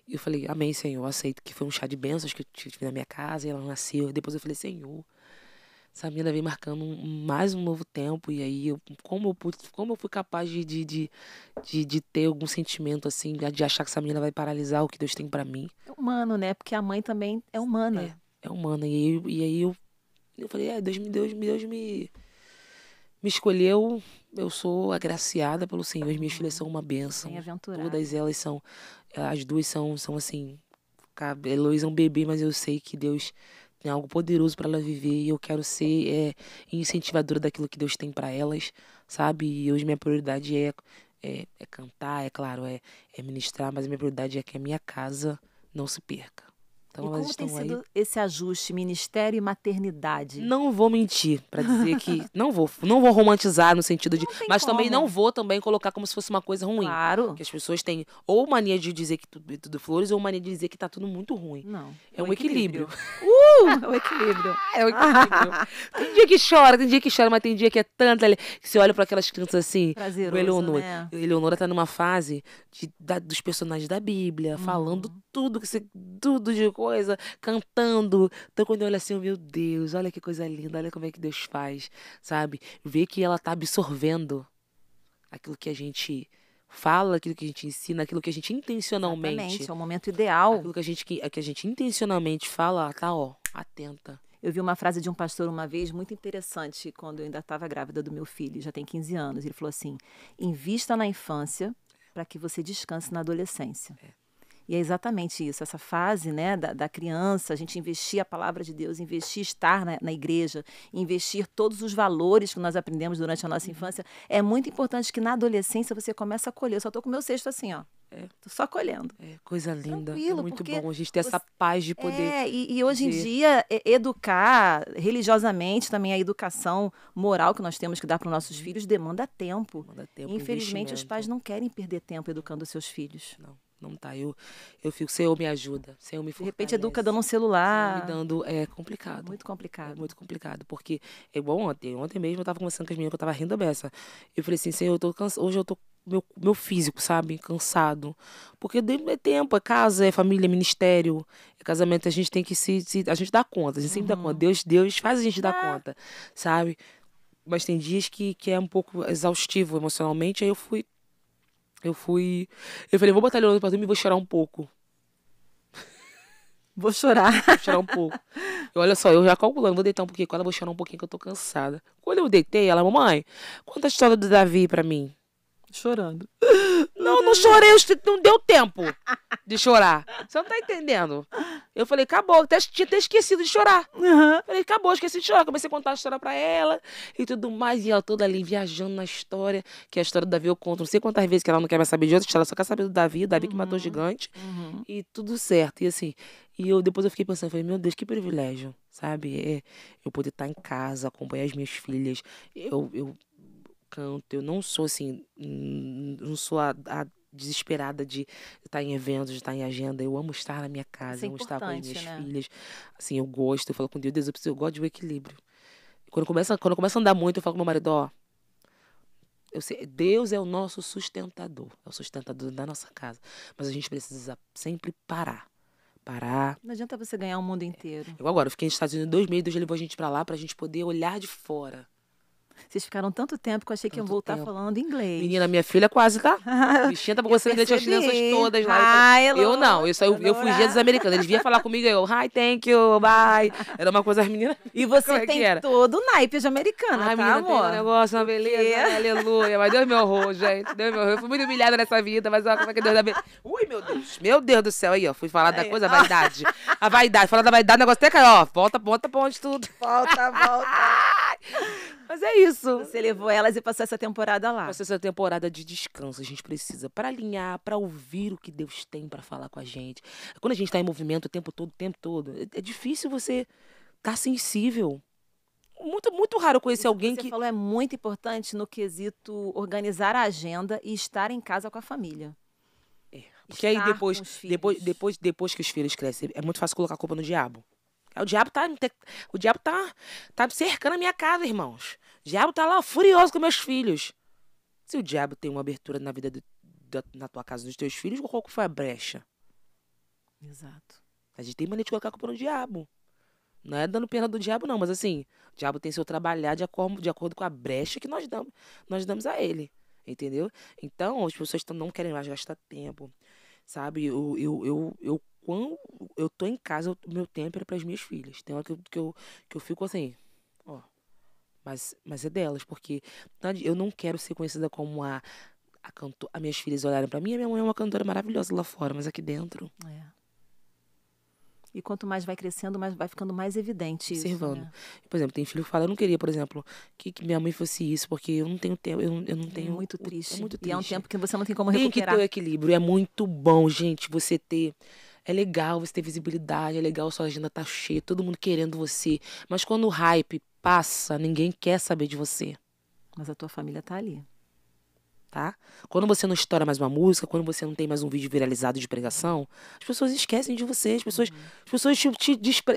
E eu falei, amém, Senhor, eu aceito. Que foi um chá de bênçãos que eu tive na minha casa e ela nasceu. Depois eu falei, Senhor, essa menina vem marcando mais um novo tempo. E aí, como eu fui capaz de ter algum sentimento assim, de achar que essa menina vai paralisar o que Deus tem pra mim. É humano, né? Porque a mãe também é humana. É humana. E aí eu falei, Deus me escolheu, eu sou agraciada pelo Senhor, as minhas filhas são uma bênção. Todas elas são, as duas são assim, a Heloísa é um bebê, mas eu sei que Deus tem algo poderoso para ela viver e eu quero ser incentivadora daquilo que Deus tem para elas, sabe? E hoje minha prioridade é cantar, é claro, é ministrar, mas a minha prioridade é que a minha casa não se perca. Então, e como tem sido esse ajuste, ministério e maternidade? Não vou mentir para dizer que... não vou romantizar no sentido de... Mas também não vou também colocar como se fosse uma coisa ruim. Claro. Que as pessoas têm ou mania de dizer que tudo flores ou mania de dizer que tá tudo muito ruim. Não. É um equilíbrio. É o equilíbrio. É o equilíbrio. Tem dia que chora, mas tem dia que é tanta... Que você olha para aquelas crianças assim... Prazeroso, Eleonora. né? Eleonora tá numa fase dos personagens da Bíblia, falando tudo de coisa, cantando. Então, quando eu olho assim, meu Deus, olha que coisa linda, olha como é que Deus faz, sabe? Ver que ela tá absorvendo aquilo que a gente fala, aquilo que a gente ensina, aquilo que a gente intencionalmente... Exatamente, é o momento ideal. Aquilo que a gente intencionalmente fala, ela tá, atenta. Eu vi uma frase de um pastor uma vez muito interessante, quando eu ainda estava grávida do meu filho, já tem 15 anos. Ele falou assim, invista na infância para que você descanse na adolescência. E é exatamente isso, essa fase, né, da criança, a gente investir a palavra de Deus, investir estar na igreja, investir todos os valores que nós aprendemos durante a nossa infância. É muito importante que na adolescência você comece a colher. Eu só estou com o meu cesto assim, ó. Tô só colhendo. Coisa linda. Tranquilo, é muito bom a gente ter essa paz de poder. E hoje em dia, educar religiosamente, também a educação moral que nós temos que dar para os nossos filhos, demanda tempo. Infelizmente, os pais não querem perder tempo educando os seus filhos. Não tá. Eu fico, Senhor me ajuda, Senhor me fortalece. De repente educa dando um celular. Senhor me dando, é complicado. Muito complicado. É muito complicado, porque é igual ontem mesmo eu tava conversando com as meninas que eu tava rindo a beça. Eu falei assim, Senhor, hoje eu tô meu físico, sabe, cansado. Porque é tempo, é casa, é família, é ministério, é casamento, a gente tem que a gente dá conta, a gente sempre dá conta. Deus faz a gente dar conta, sabe? Mas tem dias que é um pouco exaustivo emocionalmente, aí eu falei, vou botar ele pra dormir e vou chorar um pouco. Vou chorar. Vou chorar um pouco. E olha só, eu já calculando, vou deitar um pouquinho com ela, vou chorar um pouquinho que eu tô cansada. Quando eu deitei, ela, mamãe, conta a história do Davi pra mim. Chorando. Não chorei, não deu tempo de chorar. Você não tá entendendo? Eu falei, acabou, tinha até esquecido de chorar. Falei, acabou, esqueci de chorar. Comecei a contar a história pra ela e tudo mais. E ela toda ali viajando na história, que a história do Davi eu conto não sei quantas vezes que ela não quer mais saber de outra, ela só quer saber do Davi que matou o gigante. E tudo certo. E assim, E depois eu fiquei pensando, falei, meu Deus, que privilégio, sabe? Eu poder estar em casa, acompanhar as minhas filhas. Eu canto, eu não sou assim, não sou a desesperada de estar em eventos, de estar em agenda. Eu amo estar na minha casa, Isso é eu amo estar com as importante, minhas né? filhas. Assim, eu gosto, eu falo com Deus, eu gosto de um equilíbrio. Quando começa a andar muito, eu falo com meu marido, ó, eu sei, Deus é o nosso sustentador, é o sustentador da nossa casa. Mas a gente precisa sempre parar. Parar. Não adianta você ganhar o mundo inteiro. Igual agora, eu fiquei nos Estados Unidos 2 meses, Deus levou a gente pra lá pra gente poder olhar de fora. Vocês ficaram tanto tempo que eu achei que iam Tanto voltar tempo. falando inglês. Menina, minha filha quase, tá? Bichinha tava gostando de as crianças percebi. todas lá. Hi, Eu não, hello, eu fugia dos americanos. Eles vinham falar comigo, eu, hi, thank you, bye. Era uma coisa, as meninas. E Como você é que tem era? todo o naipe de americana, Ai, tá, menina, tem amor? um negócio, uma beleza, né? Aleluia. Mas Deus me honrou, gente. Deus me honrou. Eu fui muito humilhada nessa vida, mas olha como é que Deus da vida. Ui, meu Deus. Meu Deus do céu. Aí, ó, fui falar da Aí, coisa, a ó. vaidade. A vaidade. Falar da vaidade, o negócio até caiu, ó. Volta pra onde tudo. Volta, volta. Mas é isso. Você levou elas e passou essa temporada lá. Essa temporada de descanso, a gente precisa para alinhar, para ouvir o que Deus tem para falar com a gente. Quando a gente está em movimento o tempo todo, é difícil você estar sensível. Muito, muito raro eu conhecer Isso alguém que você que... falou é muito importante no quesito organizar a agenda e estar em casa com a família. Porque aí Estar com os filhos. depois que os filhos crescem, é muito fácil colocar a culpa no diabo. O diabo tá me cercando a minha casa, irmãos. O diabo tá lá furioso com meus filhos. Se o diabo tem uma abertura na vida na tua casa dos teus filhos, qual que foi a brecha? Exato. A gente tem mania de colocar a culpa no diabo. Não é dando pena do diabo, não, mas assim, o diabo tem seu trabalhar de acordo com a brecha que nós damos a ele. Entendeu? Então, as pessoas não querem mais gastar tempo. Sabe? Quando eu tô em casa, o meu tempo é para as minhas filhas. Tem hora que eu fico assim, ó. Mas é delas, porque eu não quero ser conhecida como a cantora. As minhas filhas olharem pra mim, a minha mãe é uma cantora maravilhosa lá fora, mas aqui dentro, É. E quanto mais vai crescendo, mais vai ficando mais evidente isso, observando. né? Por exemplo, tem filho que fala, eu não queria, por exemplo, que minha mãe fosse isso, porque eu não tenho tempo, eu não tenho... É muito triste. É muito E é um triste. tempo que você não tem como Tem que recuperar. ter o equilíbrio. É muito bom, gente, você ter. É legal você ter visibilidade, é legal sua agenda tá cheia, todo mundo querendo você. Mas quando o hype passa, ninguém quer saber de você, Mas a tua família tá ali. tá? Quando você não estoura mais uma música, quando você não tem mais um vídeo viralizado de pregação, as pessoas esquecem de você. As pessoas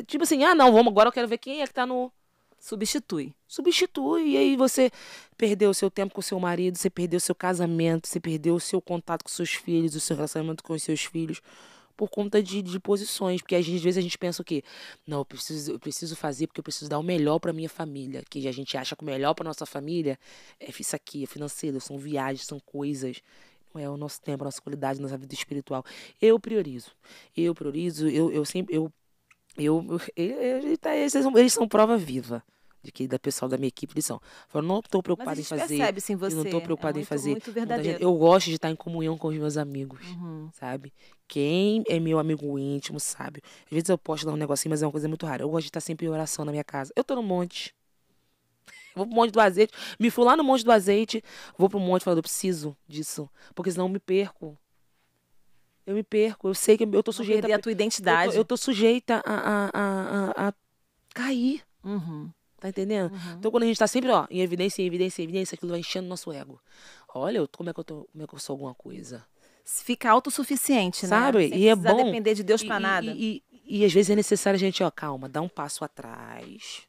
tipo assim, ah, não, vamos, agora eu quero ver quem é que tá no... Substitui. Substitui. E aí você perdeu o seu tempo com o seu marido, você perdeu o seu casamento, você perdeu o seu contato com seus filhos, o seu relacionamento com os seus filhos, por conta de posições. Porque às vezes a gente pensa o quê? Não, eu preciso fazer porque eu preciso dar o melhor para minha família. Que a gente acha que o melhor para nossa família é isso aqui, é financeiro, são viagens, são coisas. Não é o nosso tempo, a nossa qualidade, a nossa vida espiritual. Eu priorizo, eu sempre, eles são prova viva de que da pessoal da minha equipe eles são. Eu não estou Mas a preocupada em gente fazer. percebe sim Eu você. não estou preocupada em fazer. Muito verdadeiro. Eu gosto de estar em comunhão com os meus amigos, Uhum. sabe? Quem é meu amigo íntimo, sabe? Às vezes eu posso dar um negocinho, mas é uma coisa muito rara. Eu gosto de estar sempre em oração na minha casa. Eu tô no monte. Eu vou pro Monte do Azeite. Me fui lá no Monte do Azeite. Vou pro monte falando, eu preciso disso. Porque senão eu me perco. Eu me perco. Eu sei que eu tô Não sujeita perder a tua identidade. eu tô sujeita a cair. Uhum. Tá entendendo? Então, quando a gente tá sempre, ó, em evidência, aquilo vai enchendo o nosso ego. Olha, como é que eu sou alguma coisa. Fica autossuficiente, Sabe? né? Sem E é precisar bom. depender de Deus pra nada. E às vezes é necessário a gente, ó, calma, dar um passo atrás,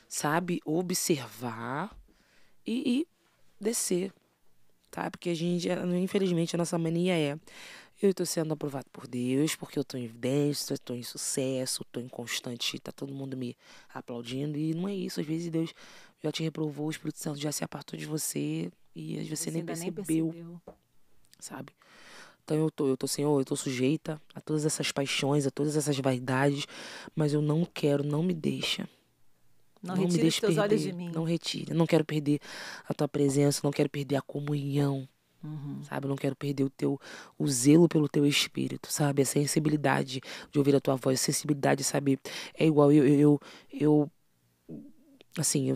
sabe? Observar e descer, tá? Porque a gente, infelizmente, a nossa mania é: eu tô sendo aprovado por Deus, porque eu tô em evidência, eu tô em sucesso, tô em constante, tá todo mundo me aplaudindo. E não é isso. Às vezes Deus já te reprovou, o Espírito Santo já se apartou de você e às vezes você nem ainda percebeu, sabe? Então eu tô, Senhor, eu tô sujeita a todas essas paixões, a todas essas vaidades, mas eu não quero, não me deixa. Não me retire os deixe teus perder, olhos de mim. não retire. Eu não quero perder a tua presença, não quero perder a comunhão. Sabe, eu não quero perder o zelo pelo teu espírito, sabe, a sensibilidade de ouvir a tua voz, a sensibilidade, sabe, é igual assim,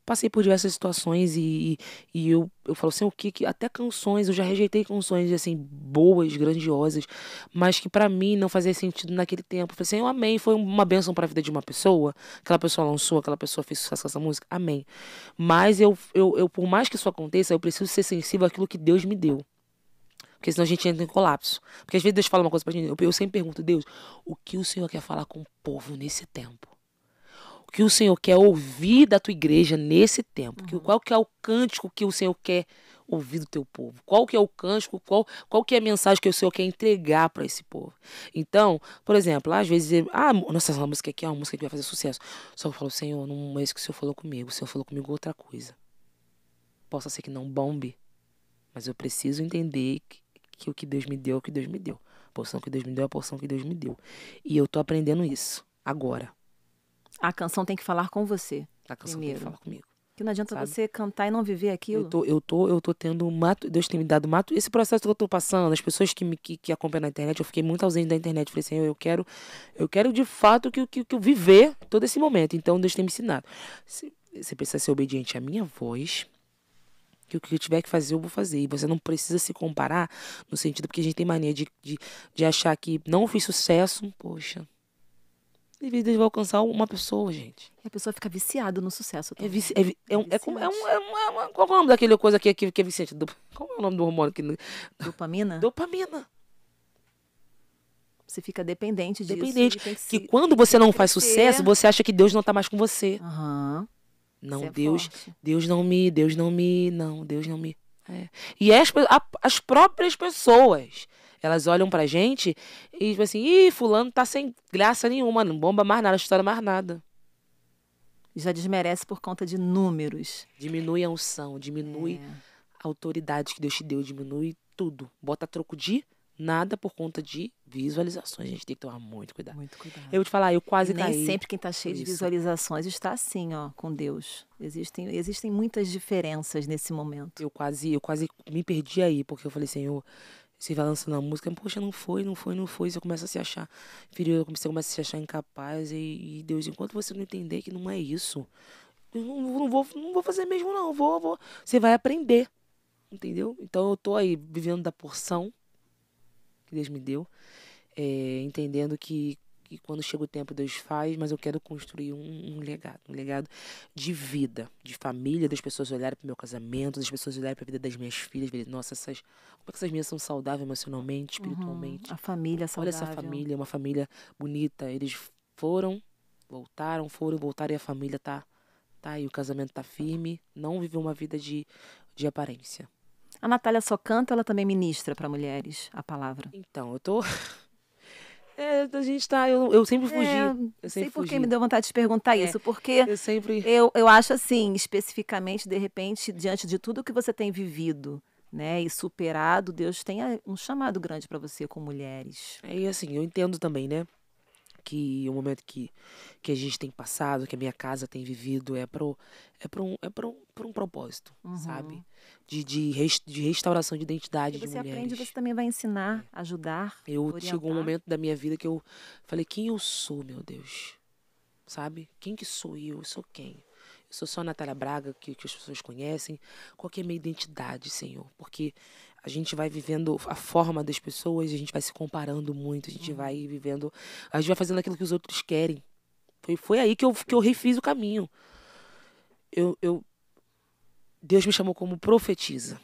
passei por diversas situações e eu falo assim, o que até canções, eu já rejeitei canções assim boas, grandiosas, mas que pra mim não fazia sentido naquele tempo. Eu falei assim, eu amei, foi uma bênção pra vida de uma pessoa, aquela pessoa lançou, aquela pessoa fez sucesso com essa música, amém. Mas eu por mais que isso aconteça, eu preciso ser sensível àquilo que Deus me deu. Porque senão a gente entra em colapso. Porque às vezes Deus fala uma coisa pra gente, eu sempre pergunto, Deus, o que o Senhor quer falar com o povo nesse tempo? O que o Senhor quer ouvir da tua igreja nesse tempo? Qual que é o cântico que o Senhor quer ouvir do teu povo? Qual que é o cântico, qual que é a mensagem que o Senhor quer entregar para esse povo? Então, por exemplo, às vezes, nossa, essa música aqui é uma música que vai fazer sucesso. Só que eu falo, Senhor, não é isso que o Senhor falou comigo. O Senhor falou comigo outra coisa. Possa ser que não bombe, mas eu preciso entender que o que Deus me deu é o que Deus me deu. A porção que Deus me deu é a porção que Deus me deu. E eu tô aprendendo isso agora. A canção tem que falar com você. A canção primeiro. tem que falar comigo. Que não adianta sabe? você cantar e não viver aquilo. Eu tô tendo Deus tem me dado esse processo que eu tô passando, as pessoas que acompanham na internet, eu fiquei muito ausente da internet, falei assim, eu quero de fato que eu viver todo esse momento. Então Deus tem me ensinado. Você precisa ser obediente à minha voz, que o que eu tiver que fazer, eu vou fazer. E você não precisa se comparar no sentido, porque a gente tem mania de achar que não fiz sucesso, poxa. De vez Deus vai alcançar uma pessoa, gente. E a pessoa fica viciada no sucesso. Qual é o nome daquele coisa que é viciante? Qual é o nome do hormônio? Dopamina? Dopamina. Você fica dependente disso. Dependente. Que quando você não faz sucesso, você acha que Deus não tá mais com você. Aham. Não, Deus não me. É. E as próprias pessoas, elas olham pra gente e tipo assim, fulano tá sem graça nenhuma, não bomba mais nada, não estoura mais nada. Já desmerece por conta de números. Diminui a unção, diminui a autoridade que Deus te deu, diminui tudo. Bota troco de nada por conta de visualizações. A gente tem que tomar muito cuidado. Muito cuidado. Eu vou te falar, eu quase caí. Nem sempre quem tá cheio de visualizações está assim, ó, com Deus. Existem muitas diferenças nesse momento. Eu quase me perdi aí, porque eu falei, Senhor, você vai lançando a música, poxa, não foi. Você começa a se achar inferior, você começa a se achar incapaz. E Deus, enquanto você não entender que não é isso, eu não vou fazer mesmo, não. Vou. Você vai aprender. Entendeu? Então eu tô aí vivendo da porção que Deus me deu, entendendo que quando chega o tempo Deus faz, mas eu quero construir um legado de vida, de família, das pessoas olharem para o meu casamento, das pessoas olharem para a vida das minhas filhas, verem, nossa, como é que essas meninas são saudáveis emocionalmente, espiritualmente. A família saudável. Olha essa família, uma família bonita, eles voltaram e a família tá aí, o casamento tá firme, não viveu uma vida de aparência. A Natália só canta ou ela também ministra para mulheres a palavra? Então, eu tô... a gente tá... Eu sempre fugi. Eu sei por que me deu vontade de perguntar isso. Porque eu sempre... eu acho assim, especificamente, de repente, diante de tudo que você tem vivido, né, e superado, Deus tem um chamado grande para você com mulheres. E assim, eu entendo também, né? Que o momento que a gente tem passado, que a minha casa tem vivido, é para um propósito, sabe? De restauração de identidade de mulheres. Você aprende, você também vai ensinar, ajudar, Chegou um momento da minha vida que eu falei, quem eu sou, meu Deus? Sabe? Quem que sou eu? Eu sou quem? Eu sou só a Natália Braga, que as pessoas conhecem. Qual que é a minha identidade, Senhor? Porque a gente vai vivendo a forma das pessoas, a gente vai se comparando muito, a gente vai vivendo, a gente vai fazendo aquilo que os outros querem. Foi aí que eu refiz o caminho. Deus me chamou como profetisa.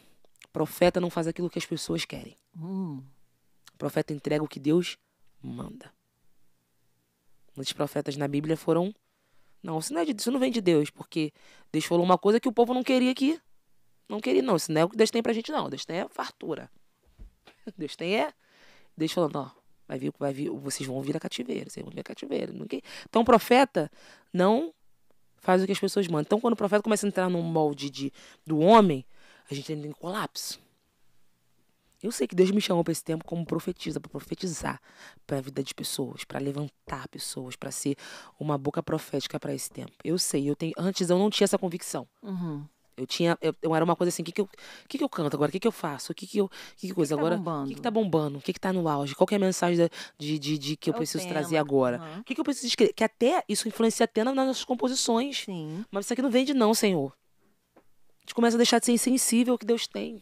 Profeta não faz aquilo que as pessoas querem. Profeta entrega o que Deus manda. Muitos profetas na Bíblia foram... Não, isso não vem de Deus, porque Deus falou uma coisa que o povo não queria aqui. Não queria, não. Isso não é o que Deus tem pra gente, não. Deus tem fartura. Deus falando, ó, vai vir, vocês vão vir a cativeiro, vocês vão vir a cativeiro. Então, o profeta não faz o que as pessoas mandam. Então, quando o profeta começa a entrar num molde do homem, a gente entra em colapso. Eu sei que Deus me chamou para esse tempo como profetisa, para profetizar para a vida de pessoas, para levantar pessoas, para ser uma boca profética para esse tempo. Eu sei, antes eu não tinha essa convicção. Eu era uma coisa assim, o que eu canto agora? O que eu faço? Que coisa tá agora? bombando? O que tá bombando? O que tá no auge? Qual que é a mensagem de que eu É o preciso tema. trazer agora? Aham. O que eu preciso escrever? Que até isso influencia até nas nossas composições. Sim. Mas isso aqui não vende não, Senhor. A gente começa a deixar de ser insensível ao que Deus tem.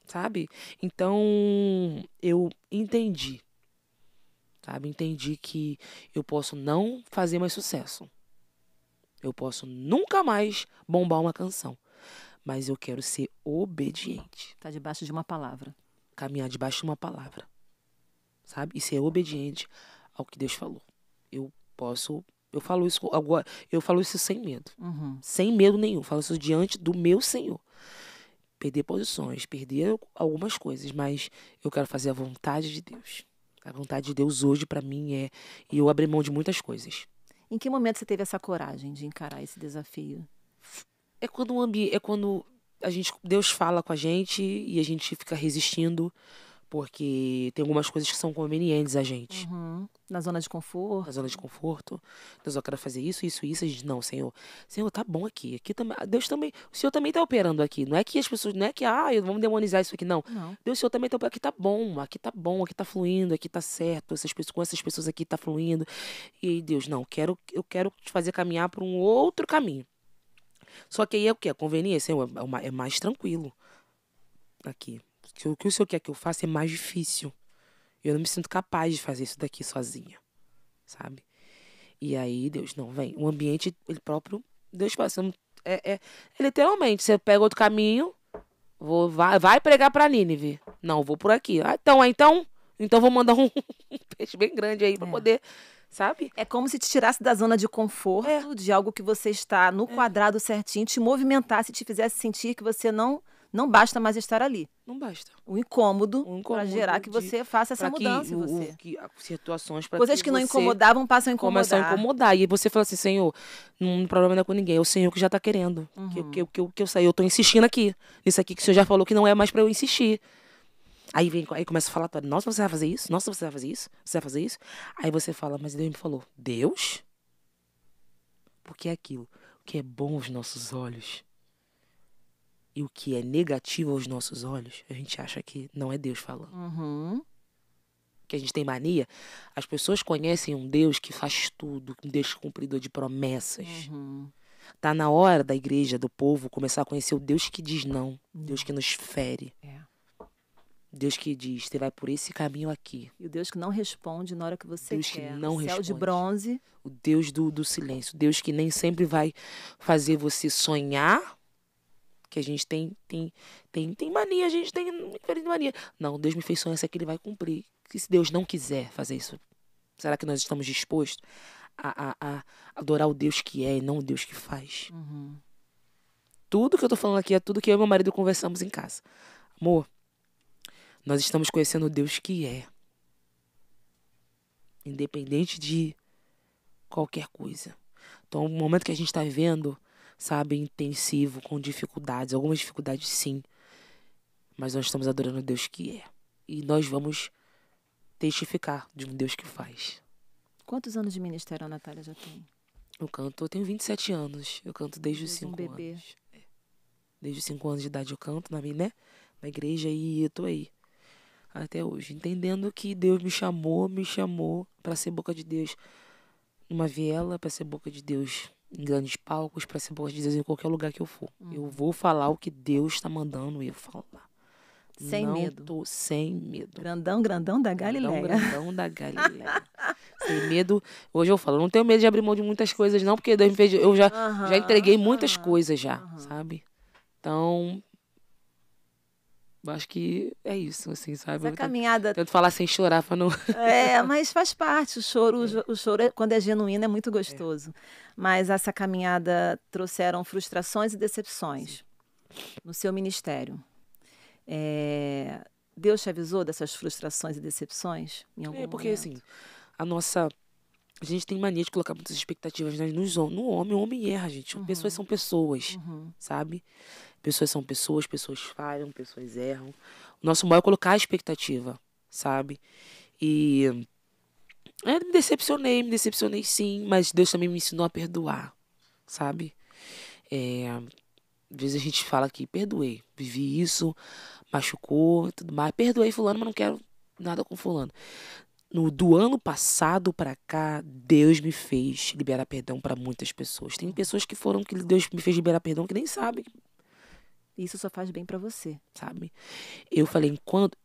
Sabe? Então, eu entendi. Sabe? Entendi que eu posso não fazer mais sucesso. Eu posso nunca mais bombar uma canção. Mas eu quero ser obediente. Tá debaixo de uma palavra. Caminhar debaixo de uma palavra. Sabe? E ser obediente ao que Deus falou. Eu falo isso agora, eu falo isso sem medo. Uhum. Sem medo nenhum. Falo isso diante do meu Senhor. Perder posições, perder algumas coisas, mas eu quero fazer a vontade de Deus. A vontade de Deus hoje pra mim é... E eu abri mão de muitas coisas. Em que momento você teve essa coragem de encarar esse desafio? É quando Deus fala com a gente e a gente fica resistindo, porque tem algumas coisas que são convenientes a gente. Uhum. Na zona de conforto? Na zona de conforto. Deus, eu quero fazer isso, isso, isso. A gente, não, Senhor. Senhor, tá bom aqui. Aqui também, Deus também, o Senhor também tá operando aqui. Não é que as pessoas, não é que, vamos demonizar isso aqui, não. Não. Deus, o Senhor também tá operando. Aqui tá bom, aqui tá fluindo, aqui tá certo. Com essas pessoas aqui tá fluindo. E aí, Deus, não, eu quero te fazer caminhar para um outro caminho. Só que aí é o quê? A conveniência é mais tranquilo aqui. O que o Senhor quer que eu faça é mais difícil. Eu não me sinto capaz de fazer isso daqui sozinha, sabe? E aí, Deus, não, vem. O ambiente, ele próprio, Deus passando. Literalmente, você pega outro caminho, vai pregar pra Nínive. Não, vou por aqui. Então vou mandar um peixe bem grande aí pra poder, sabe? É como se te tirasse da zona de conforto, de algo que você está no quadrado certinho, te movimentasse, te fizesse sentir que você não basta mais estar ali. Não basta. O incômodo para gerar que você faça essa mudança em você. Situações para Coisas que não incomodavam passam a incomodar. Começam a incomodar. E aí você fala assim, Senhor, não problema não é com ninguém, é o Senhor que já tá querendo. Que eu saí, eu tô insistindo aqui. Nisso aqui que o Senhor já falou que não é mais para eu insistir. Aí começa a falar, nossa, você vai fazer isso? Nossa, você vai fazer isso? Você vai fazer isso? Aí você fala, mas Deus me falou, Deus? Porque é aquilo, o que é bom aos nossos olhos e o que é negativo aos nossos olhos, a gente acha que não é Deus falando. Uhum. Que a gente tem mania, as pessoas conhecem um Deus que faz tudo, um Deus cumpridor de promessas. Uhum. Tá na hora da igreja, do povo, começar a conhecer o Deus que diz não, Deus que nos fere. Deus que diz, você vai por esse caminho aqui. E o Deus que não responde na hora que você Deus quer. Que não o céu responde. De bronze. O Deus do silêncio. Deus que nem sempre vai fazer você sonhar. Que a gente tem mania, a gente tem diferente mania. Não, Deus me fez sonhar, isso aqui ele vai cumprir. E se Deus não quiser fazer isso, será que nós estamos dispostos a adorar o Deus que é e não o Deus que faz? Uhum. Tudo que eu tô falando aqui é tudo que eu e meu marido conversamos em casa. Amor, nós estamos conhecendo o Deus que é. Independente de qualquer coisa. Então, o momento que a gente está vivendo, sabe, intensivo, com dificuldades. Algumas dificuldades, sim. Mas nós estamos adorando o Deus que é. E nós vamos testificar de um Deus que faz. Quantos anos de ministério a Natália já tem? Eu tenho 27 anos. Eu canto desde os 5 bebê. anos. Desde os 5 anos de idade eu canto na igreja e eu tô aí. Até hoje. Entendendo que Deus me chamou para ser boca de Deus numa viela, para ser boca de Deus em grandes palcos, para ser boca de Deus em qualquer lugar que eu for. Eu vou falar o que Deus está mandando eu falar. Sem medo. Tô sem medo. Grandão da Galileia. Grandão da Galileia. Sem medo. Hoje eu falo, não tenho medo de abrir mão de muitas coisas, não, porque Deus me fez. Eu já entreguei muitas coisas já, sabe? Então, eu acho que é isso, assim, sabe? Essa caminhada... Tento falar sem chorar para não... mas faz parte. O choro, quando é genuíno, é muito gostoso. Mas essa caminhada trouxeram frustrações e decepções no seu ministério. Deus te avisou dessas frustrações e decepções em algum porque momento? assim, a gente tem mania de colocar muitas expectativas no homem. O homem erra, gente. Pessoas são pessoas, sabe? Pessoas são pessoas falham, pessoas erram. O nosso maior é colocar a expectativa, sabe? E me decepcionei sim, mas Deus também me ensinou a perdoar, sabe? Às vezes a gente fala que perdoei, vivi isso, machucou e tudo mais. Perdoei fulano, mas não quero nada com fulano. Do ano passado pra cá, Deus me fez liberar perdão pra muitas pessoas. Tem pessoas que Deus me fez liberar perdão que nem sabem, Isso só faz bem pra você. sabe? Eu falei,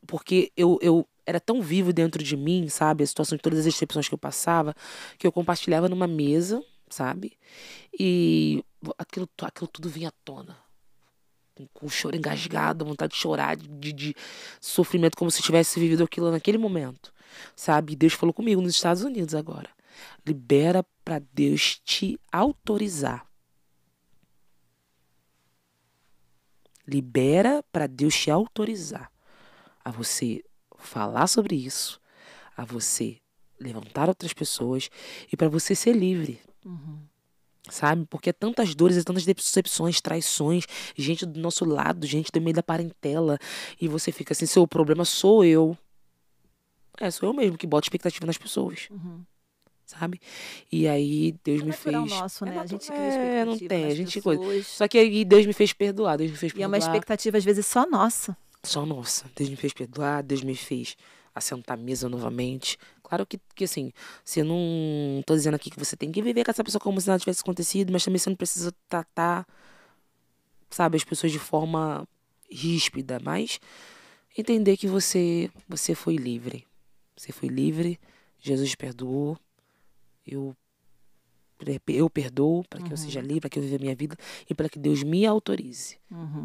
porque eu era tão vivo dentro de mim, sabe? A situação de todas as decepções que eu passava, que eu compartilhava numa mesa, sabe? E aquilo tudo vinha à tona. Com o choro engasgado, vontade de chorar, de sofrimento, como se tivesse vivido aquilo naquele momento, sabe? E Deus falou comigo nos Estados Unidos agora. Libera pra Deus te autorizar. Libera pra Deus te autorizar a você falar sobre isso, a você levantar outras pessoas e pra você ser livre. Sabe? Porque é tantas dores, é tantas decepções, traições, gente do nosso lado, gente do meio da parentela. E você fica assim, seu problema sou eu. Sou eu mesmo que boto expectativa nas pessoas. Sabe? E aí Deus me fez. Nosso, né? A gente cria expectativa não tem, nas a gente pessoas. coisa. Só que aí Deus me fez perdoar, Deus me fez E perdoar. é uma expectativa, às vezes, só nossa. Só nossa. Deus me fez perdoar, Deus me fez assentar a mesa novamente. Claro que assim, você não tô dizendo aqui que você tem que viver com essa pessoa como se nada tivesse acontecido, mas também você não precisa tratar, sabe, as pessoas de forma ríspida, mas entender que você foi livre. Você foi livre, Jesus perdoou, eu perdoo para que eu seja livre, para que eu viva a minha vida e para que Deus me autorize.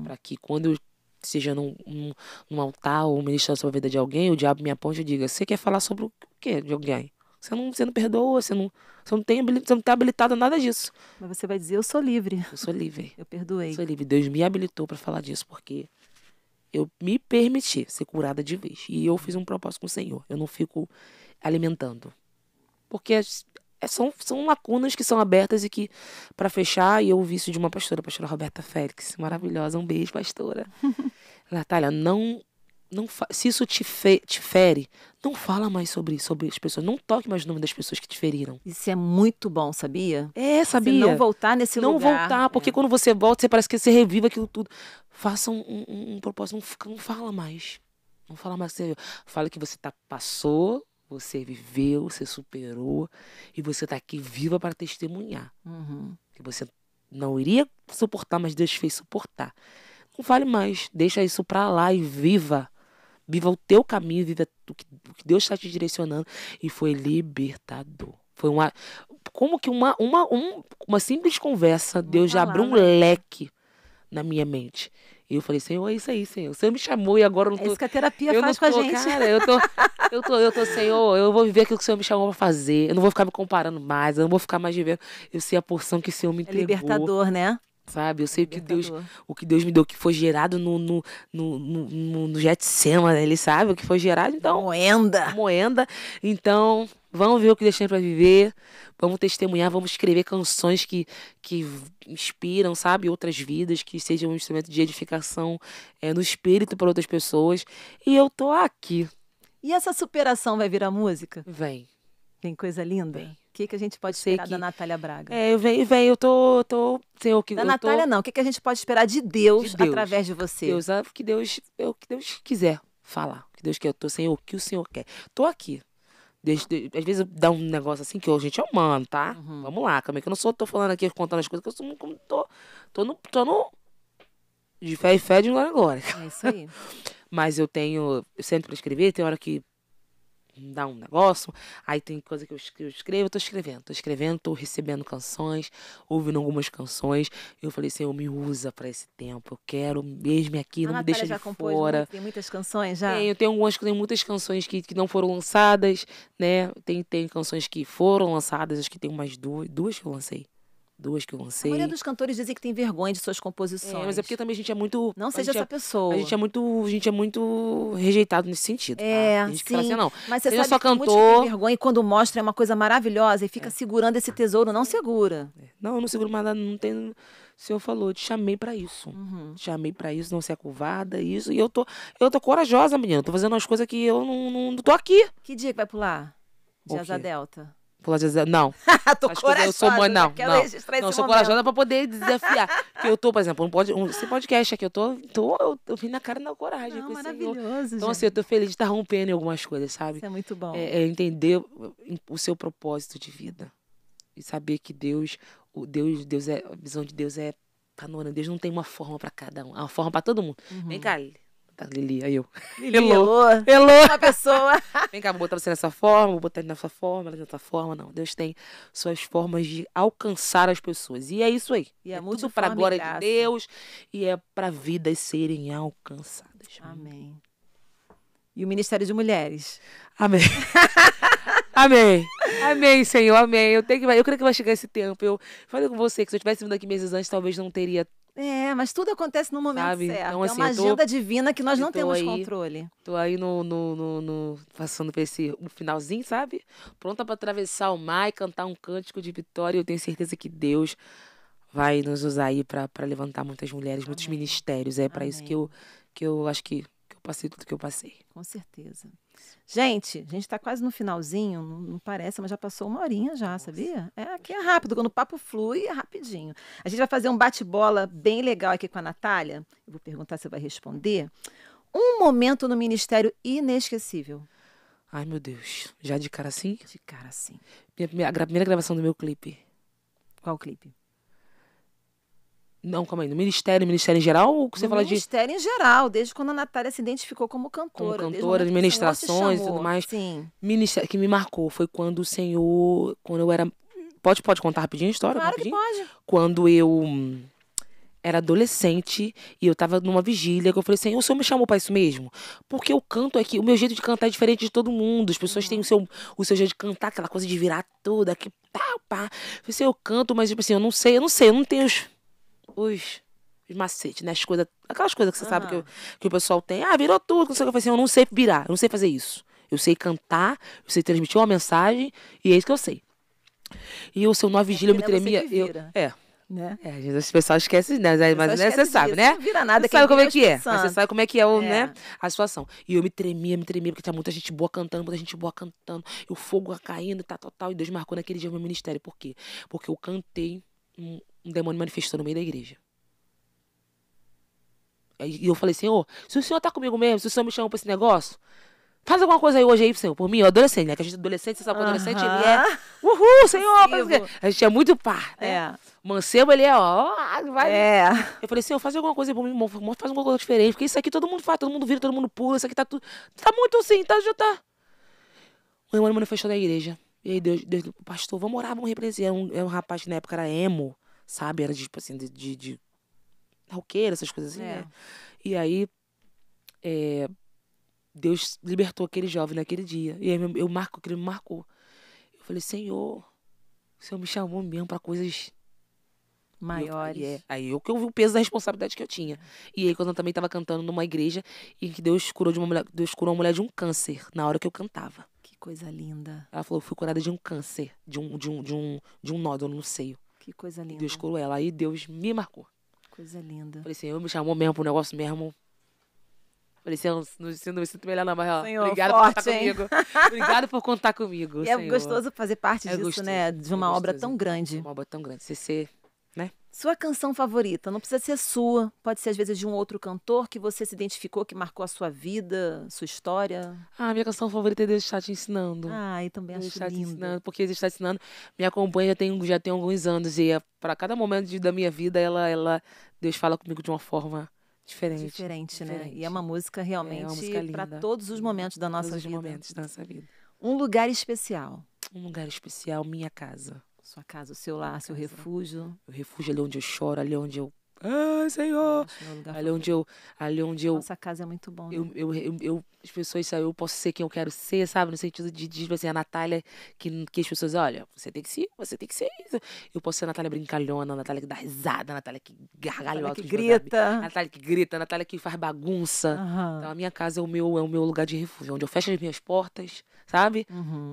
Para que quando eu seja num altar ou ministrar sobre a vida de alguém, o diabo me aponte e diga, você quer falar sobre o quê de alguém? Você não perdoa, você não tá habilitado a nada disso. Mas você vai dizer, eu sou livre. Eu sou livre. Eu perdoei. Eu sou livre. Deus me habilitou para falar disso, porque eu me permiti ser curada de vez. E eu fiz um propósito com o Senhor. Eu não fico alimentando. Porque são lacunas que são abertas e que, para fechar, e eu ouvi isso de uma pastora, a pastora Roberta Félix, maravilhosa, um beijo, pastora. Natália, se isso te fere, não fala mais sobre as pessoas, não toque mais o nome das pessoas que te feriram. Isso é muito bom, sabia? Sabia? Você não voltar nesse lugar. Não voltar, porque quando você volta, você parece que você revive aquilo tudo. Faça um propósito, não fala mais. Não fala mais. Fala que você passou, você viveu, você superou e você tá aqui viva para testemunhar. Que você não iria suportar, mas Deus fez suportar. Não fale mais, deixa isso pra lá e viva. Viva o teu caminho, viva o que Deus está te direcionando. E foi libertador. Foi como que uma simples conversa, Deus já abriu um leque na minha mente. E eu falei, Senhor, é isso aí, Senhor. O Senhor me chamou e agora eu não tô... É isso que a terapia faz com a gente. Cara, eu tô, Senhor, eu vou viver aquilo que o Senhor me chamou pra fazer. Eu não vou ficar me comparando mais, eu não vou ficar mais vivendo. Eu sei a porção que o Senhor me entregou. É libertador, né? Sabe? Eu sei o que Deus me deu, que foi gerado no Getsêmani, ele sabe o que foi gerado, então... Moenda. Então, vamos ver o que Deus tem pra viver, vamos testemunhar, vamos escrever canções que inspiram, sabe? Outras vidas, que sejam um instrumento de edificação no espírito para outras pessoas. E eu tô aqui. E essa superação vai virar música? Vem. Tem coisa linda? Vem. O que a gente pode esperar da Natália Braga? Vem, eu tô Senhor, da Natália não, o que a gente pode esperar de Deus através de você? O que Deus quiser falar, o que Deus quer, Senhor, o que o Senhor quer. Tô aqui. Às vezes dá um negócio assim que, gente, é humano, tá? Vamos lá, calma aí, que eu não tô falando aqui, contando as coisas, que eu tô no de fé e fé, de glória em glória. É isso aí. Mas eu sempre pra escrever, tem hora que dá um negócio, aí tem coisa que eu escrevo, eu tô escrevendo, tô recebendo canções, ouvindo algumas canções, eu falei, Senhor, me usa pra esse tempo, eu quero mesmo aqui, não me deixa de fora. Tem muitas canções já? Tem muitas canções que não foram lançadas, né, tem canções que foram lançadas, acho que tem umas duas que eu lancei. A maioria dos cantores dizem que tem vergonha de suas composições. Mas é porque também a gente é muito... Não seja essa pessoa. A gente é muito rejeitado nesse sentido, tá? Tem gente que fala assim, não, mas você seja sabe só que tem muitos que tem vergonha e quando mostra é uma coisa maravilhosa e fica segurando esse tesouro, não segura. Não, eu não seguro mais nada, não tem... O Senhor falou, te chamei pra isso. Te chamei pra isso, não ser curvada, isso. E eu tô corajosa, menina. Eu tô fazendo umas coisas que eu não tô aqui. Que dia que vai pular? De Asa Delta? Não. Tô As coisas, corajosa. eu sou mãe, não. Quero Não, registrar esse não, sou momento. corajosa pra poder desafiar. Porque eu tô, por exemplo, esse podcast aqui, eu vim na cara e na coragem Não, com esse Senhor. maravilhoso, Então, gente. assim, eu tô feliz de estar rompendo em algumas coisas, sabe? Isso é muito bom. É entender o seu propósito de vida. E saber que Deus é, a visão de Deus é panorâmica. Deus não tem uma forma pra cada um, é uma forma pra todo mundo. Vem cá, Lili. Tá, Lili, aí eu. Elô. Hello. Uma pessoa. Vem cá, vou botar você nessa forma, vou botar ele nessa forma, ela de outra forma. Não, Deus tem suas formas de alcançar as pessoas. E é isso aí. E é tudo pra multiforme glória de graça. Deus e é pra vidas serem alcançadas. Amém. E o Ministério de Mulheres? Amém. Amém. Amém, Senhor. Amém. Eu creio que vai chegar esse tempo. Eu falei com você que se eu tivesse vindo aqui meses antes, talvez não teria. Mas tudo acontece no momento Sabe? certo. Então, É assim, uma eu tô- agenda divina que nós eu não tô temos aí. controle. Tô aí passando por um finalzinho, sabe? Pronta pra atravessar o mar e cantar um cântico de vitória. Eu tenho certeza que Deus vai nos usar aí pra levantar muitas mulheres, muitos Amém. ministérios. É pra isso Amém. que eu acho que eu passei tudo que eu passei. Com certeza. Gente, a gente está quase no finalzinho, não parece, mas já passou uma horinha já, sabia? Aqui é rápido, quando o papo flui, é rapidinho. A gente vai fazer um bate-bola bem legal aqui com a Natália. Eu vou perguntar se você vai responder. Um momento no ministério inesquecível. Ai, meu Deus. Já de cara assim? De cara assim. A primeira gravação do meu clipe. Qual clipe? Não, calma aí. No ministério em geral? Ou você No fala de ministério em geral, desde quando a Natália se identificou como cantora. como desde o cantora, momento que o Senhor te administrações e chamou. tudo mais? Sim. Ministério que me marcou foi quando o Senhor, quando eu era... Pode contar rapidinho a história? Claro que rapidinho? pode. Quando eu era adolescente e eu tava numa vigília, que eu falei assim, o Senhor me chamou pra isso mesmo? Porque eu canto aqui, o meu jeito de cantar é diferente de todo mundo. As pessoas têm o seu jeito de cantar, aquela coisa de virar tudo, aqui, pá. Eu falei assim, eu canto, mas tipo assim, eu não tenho os macetes, né? Aquelas coisas que você sabe que o pessoal tem. Virou tudo, não sei o que. Eu falei assim, eu não sei virar, eu não sei fazer isso. Eu sei cantar, eu sei transmitir uma mensagem, e é isso que eu sei. E o seu nova vigília, eu me tremia. Né? Às vezes as pessoas esquecem, né? Mas né, você sabe, né? Não vira nada, Você sabe como é que é. Mas Mas você sabe como é que é, né? A situação. E eu me tremia, porque tinha muita gente boa cantando, e o fogo caindo, tal. E Deus marcou naquele dia o meu ministério. Por quê? Porque eu cantei, um demônio manifestou no meio da igreja. E eu falei, Senhor, se o Senhor tá comigo mesmo, se o Senhor me chamou pra esse negócio, faz alguma coisa aí hoje aí, Senhor, por mim, eu adolescente, né? Que a gente adolescente, você sabe que o adolescente, ele é, uhul, Senhor, faz o quê? A gente é muito pá, né? Mancebo, ele é, vai. Eu falei, Senhor, faz alguma coisa aí por mim, faz alguma coisa diferente, porque isso aqui todo mundo faz, todo mundo vira, todo mundo pula, isso aqui tá tudo, tá muito assim, já tá. O irmão manifestou da igreja, e aí Deus, pastor, vamos orar, vamos repreender. É um rapaz que na época era emo, sabe? Era tipo assim, de roqueira, essas coisas assim, né? E aí, Deus libertou aquele jovem naquele dia. E aí ele me marcou. Eu falei, Senhor, o Senhor me chamou mesmo para coisas maiores. Aí eu vi o peso da responsabilidade que eu tinha. E aí, quando eu também estava cantando numa igreja, em que Deus curou uma mulher de um câncer na hora que eu cantava. Que coisa linda. Ela falou, fui curada de um câncer, de um nódulo no seio. Que coisa linda. E Deus curou ela. Aí Deus me marcou. Coisa linda. Falei, Senhor, me chamou mesmo pro negócio mesmo. Falei, Senhor, não me sinto melhor não, mas Senhor, obrigado forte, por contar comigo. Obrigado por contar comigo, E Senhor. é gostoso fazer parte disso, gostoso, né? De uma obra tão grande. Uma obra tão grande. Você, né? Sua canção favorita, não precisa ser sua, pode ser às vezes de um outro cantor que você se identificou, que marcou a sua vida, sua história. Minha canção favorita é Deus Está Te Ensinando. Eu também Deus acho está te lindo. ensinando, porque Deus está te ensinando, me acompanha já tem alguns anos, e para cada momento da minha vida, Deus fala comigo de uma forma diferente, né? E é uma música realmente para todos os momentos da nossa vida. Todos os momentos da nossa vida. Um lugar especial. Um lugar especial, minha casa. Sua casa, o seu lar, seu refúgio. O refúgio ali onde eu choro, ali onde eu... Senhor! Ali onde eu... Nossa casa é muito bom, né? As pessoas sabem, eu posso ser quem eu quero ser, sabe? No sentido de tipo assim, a Natália, que as pessoas, olha, você tem que ser isso. Eu posso ser a Natália brincalhona, a Natália que dá risada, a Natália que gargalha, a Natália que grita, a Natália que faz bagunça. Então a minha casa é o meu lugar de refúgio, onde eu fecho as minhas portas, sabe?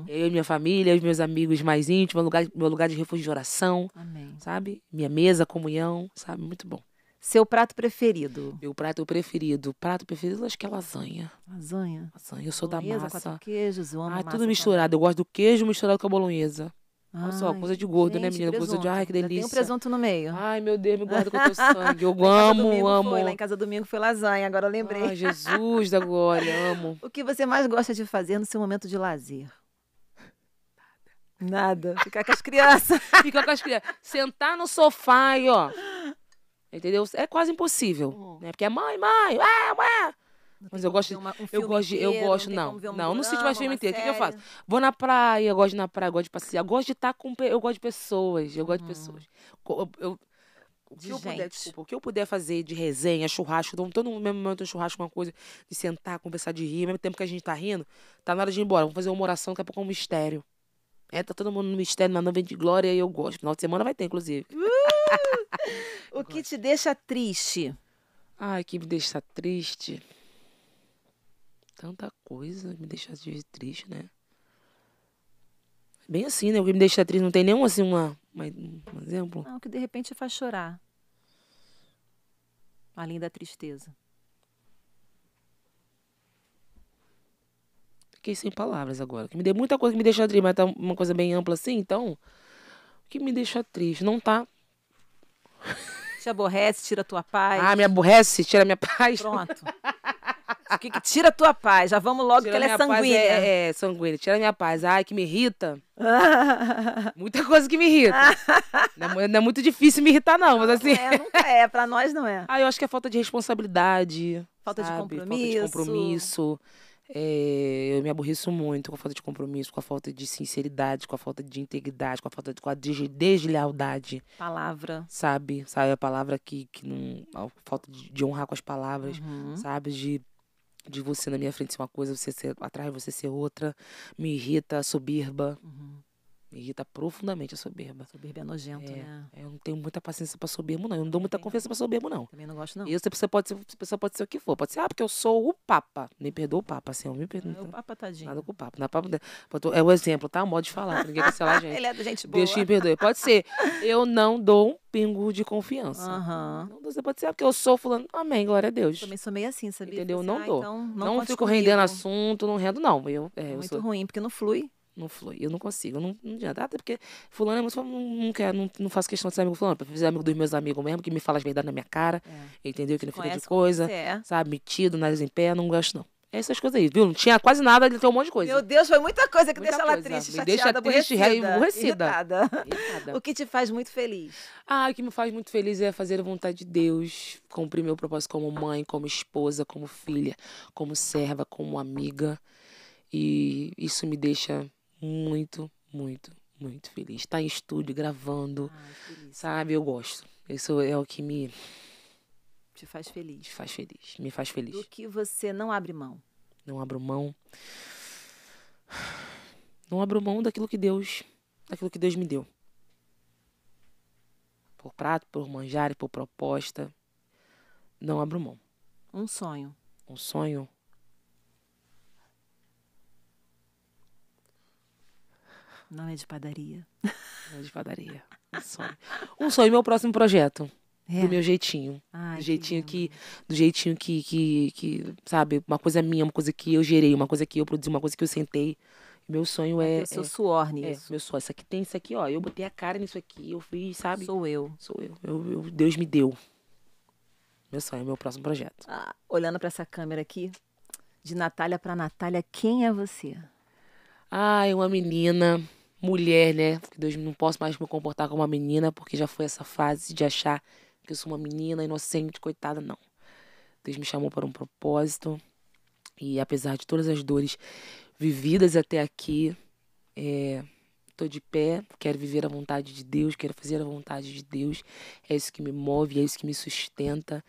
Eu e minha família, os meus amigos mais íntimos, meu lugar de refúgio de oração. Amém. Sabe? Minha mesa, comunhão, sabe? Muito bom. Seu prato preferido? Meu prato preferido? Prato preferido, acho que é lasanha. Lasanha? Eu sou da massa. Quatro queijos, eu amo massa tudo misturado. Eu gosto do queijo misturado com a bolonhesa. Olha só, Ai, coisa de gordo, né, gente, menina? Coisa de, ai, que Ainda tem delícia. um presunto no meio. Ai, meu Deus, me guarda com o teu sangue. Eu Lá em casa amo, domingo amo. Lá em casa domingo foi lasanha, agora eu lembrei. Ai, Jesus da glória, amo. O que você mais gosta de fazer no seu momento de lazer? Nada. Ficar com as crianças. Fica com as crianças. Sentar no sofá e, ó. Entendeu? É quase impossível. Né? Porque é mãe, ué. Mas eu gosto, não, não assisto mais filme inteiro. O que eu faço? Vou na praia, eu gosto de ir na praia, eu gosto de passear, eu gosto de estar com, eu gosto de pessoas, eu gosto de pessoas. O que eu puder fazer de resenha, churrasco, todo no mesmo momento churrasco, uma coisa de sentar, conversar, de rir, ao mesmo tempo que a gente tá rindo, tá na hora de ir embora. Vamos fazer uma oração, daqui a pouco é um mistério. Tá todo mundo no mistério, na nuvem de glória, e eu gosto. Final de semana vai ter, inclusive. O que te deixa triste? Ai, que me deixa triste. Tanta coisa me deixa triste, né? Bem assim, né? O que me deixa triste não tem nenhum, assim, um exemplo. Não, que de repente faz chorar. Além da tristeza. Fiquei sem palavras agora. Que me deu muita coisa que me deixa triste, mas tá uma coisa bem ampla assim, então... O que me deixa triste? Não tá... Te aborrece, tira a tua paz. Ah, me aborrece, tira a minha paz. Pronto. O que tira a tua paz? Já vamos logo, tira que ela é sanguínea. É sanguínea. Tira a minha paz. Ai, que me irrita. Muita coisa que me irrita. Não é muito difícil me irritar, não. Mas assim... Nunca é. Pra nós não é. Ah, eu acho que é falta de responsabilidade. Falta de compromisso. Falta de compromisso. Eu me aborreço muito com a falta de compromisso, com a falta de sinceridade, com a falta de integridade, com a deslealdade. Palavra. Sabe a palavra que não... A falta de honrar com as palavras, sabe? De você na minha frente ser uma coisa, você ser atrás de você ser outra. Me irrita a soberba. Me irrita profundamente a soberba. Soberba é nojento, né? Eu não tenho muita paciência pra soberbo, não. Eu não dou muita confiança pra soberbo, não. Também não gosto, não. E a pessoa pode ser o que for. Pode ser, porque eu sou o Papa. Nem perdoa o Papa, assim. O Papa, tadinho. Nada com o Papa. É o exemplo, tá? O modo de falar, pra ninguém cancelar a gente. Ele é da gente boa. Deus te perdoe. Pode ser. Eu não dou um pingo de confiança. Não, você pode ser, porque eu sou fulano. Amém, glória a Deus. Eu também sou meio assim, sabia? Entendeu? Não dou. Então, não fico rendendo assunto, não rendo, não. Muito ruim, porque não flui. Não flui, eu não consigo, não adianta. Até porque fulano é muito, não quero, não faço questão de ser amigo do fulano, pra ser amigo dos meus amigos mesmo, que me fala as verdades na minha cara, entendeu? Que não fica de coisa, sabe? Metido, nariz em pé, não gosto não. Essas coisas aí, viu? Não tinha quase nada, ele tem um monte de coisa. Meu Deus, foi muita coisa que deixa ela triste, me chateada, deixa triste, aborrecida. Irritada. O que te faz muito feliz? O que me faz muito feliz é fazer a vontade de Deus, cumprir meu propósito como mãe, como esposa, como filha, como serva, como amiga. E isso me deixa muito, muito, muito feliz. Estar em estúdio, gravando, sabe? Eu gosto. Isso é o que me... Te faz feliz. Me faz feliz. Do que você não abre mão? Não abro mão. Não abro mão daquilo que Deus me deu. Por prato, por manjar, por proposta. Não abro mão. Um sonho. Um sonho... Não é de padaria. Não é de padaria. Um sonho, meu próximo projeto. Do meu jeitinho. Do jeitinho que, sabe, uma coisa minha, uma coisa que eu gerei, uma coisa que eu produzi, uma coisa que eu sentei. Meu sonho é... seu suor nisso. Meu sonho. Isso aqui tem isso aqui, ó. Eu botei a cara nisso aqui, eu fiz, sabe? Sou eu. Deus me deu. Meu sonho, meu próximo projeto. Olhando pra essa câmera aqui, de Natália pra Natália, quem é você? É uma menina... Mulher, né? Porque Deus, não posso mais me comportar como uma menina, porque já foi essa fase de achar que eu sou uma menina inocente, coitada, não. Deus me chamou para um propósito. E apesar de todas as dores vividas até aqui, tô de pé, quero viver a vontade de Deus, quero fazer a vontade de Deus. É isso que me move, é isso que me sustenta.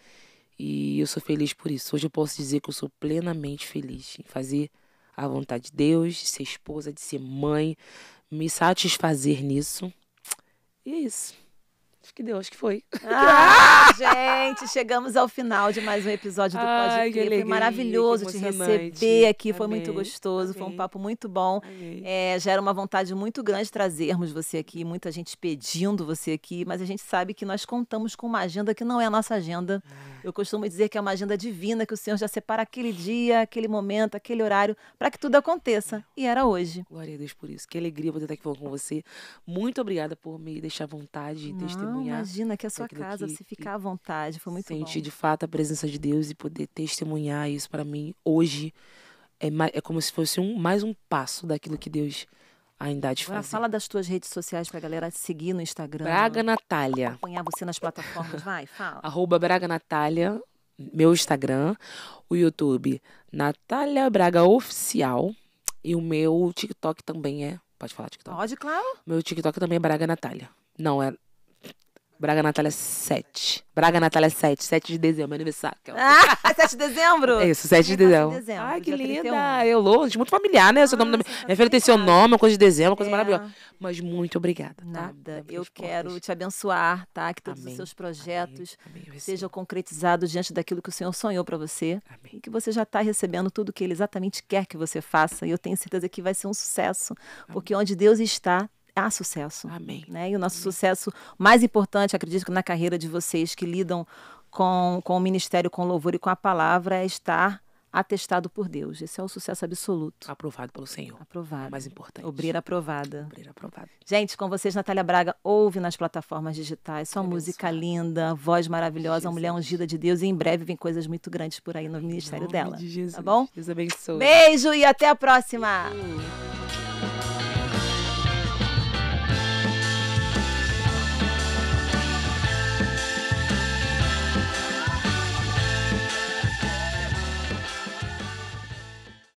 E eu sou feliz por isso. Hoje eu posso dizer que eu sou plenamente feliz em fazer a vontade de Deus, de ser esposa, de ser mãe, me satisfazer nisso. E é isso. Acho que foi. Ah, gente, chegamos ao final de mais um episódio do Pode Crer. Foi maravilhoso te receber aqui, foi muito gostoso, foi um papo muito bom. Já era uma vontade muito grande trazermos você aqui, muita gente pedindo você aqui, mas a gente sabe que nós contamos com uma agenda que não é a nossa agenda. Eu costumo dizer que é uma agenda divina, que o Senhor já separa aquele dia, aquele momento, aquele horário, para que tudo aconteça. E era hoje. Glória a Deus por isso. Que alegria poder estar aqui falando com você. Muito obrigada por me deixar à vontade de testemunhar. Imagina que é a sua casa, você ficar à vontade, foi muito bom. Sentir de fato a presença de Deus e poder testemunhar isso para mim hoje é como se fosse mais um passo daquilo que Deus ainda há de fazer. Agora fala das tuas redes sociais pra galera te seguir no Instagram. Braga Natália. Acompanhar você nas plataformas, vai, fala. @Braga Natália, meu Instagram, o YouTube Natália Braga Oficial e o meu TikTok também pode falar TikTok? Pode, claro. Meu TikTok também é Braga Natália. Não, é Braga Natália 7. Braga Natália 7 de dezembro, meu aniversário. 7 de dezembro? Isso, 7 de dezembro. Ai, que linda. Eu louco, muito familiar, né? Seu nome minha filha tem seu nome, uma coisa de dezembro, uma coisa maravilhosa. Mas muito obrigada. Tá? Nada. Eu quero te abençoar, tá? Que todos os seus projetos sejam concretizados diante daquilo que o Senhor sonhou para você. E que você já está recebendo tudo que Ele exatamente quer que você faça. E eu tenho certeza que vai ser um sucesso. Porque onde Deus está, há sucesso. Amém. Né? E o nosso sucesso mais importante, acredito que na carreira de vocês que lidam com o ministério, com o louvor e com a palavra, é estar atestado por Deus. Esse é o sucesso absoluto. Aprovado pelo Senhor. Aprovado. Mais importante. Obreira aprovada. Obreira aprovada. Gente, com vocês, Natália Braga, ouve nas plataformas digitais. Sua música linda, voz maravilhosa, uma mulher ungida de Deus. E em breve vem coisas muito grandes por aí no ministério dela. De Jesus. Tá bom? Deus abençoe. Beijo e até a próxima!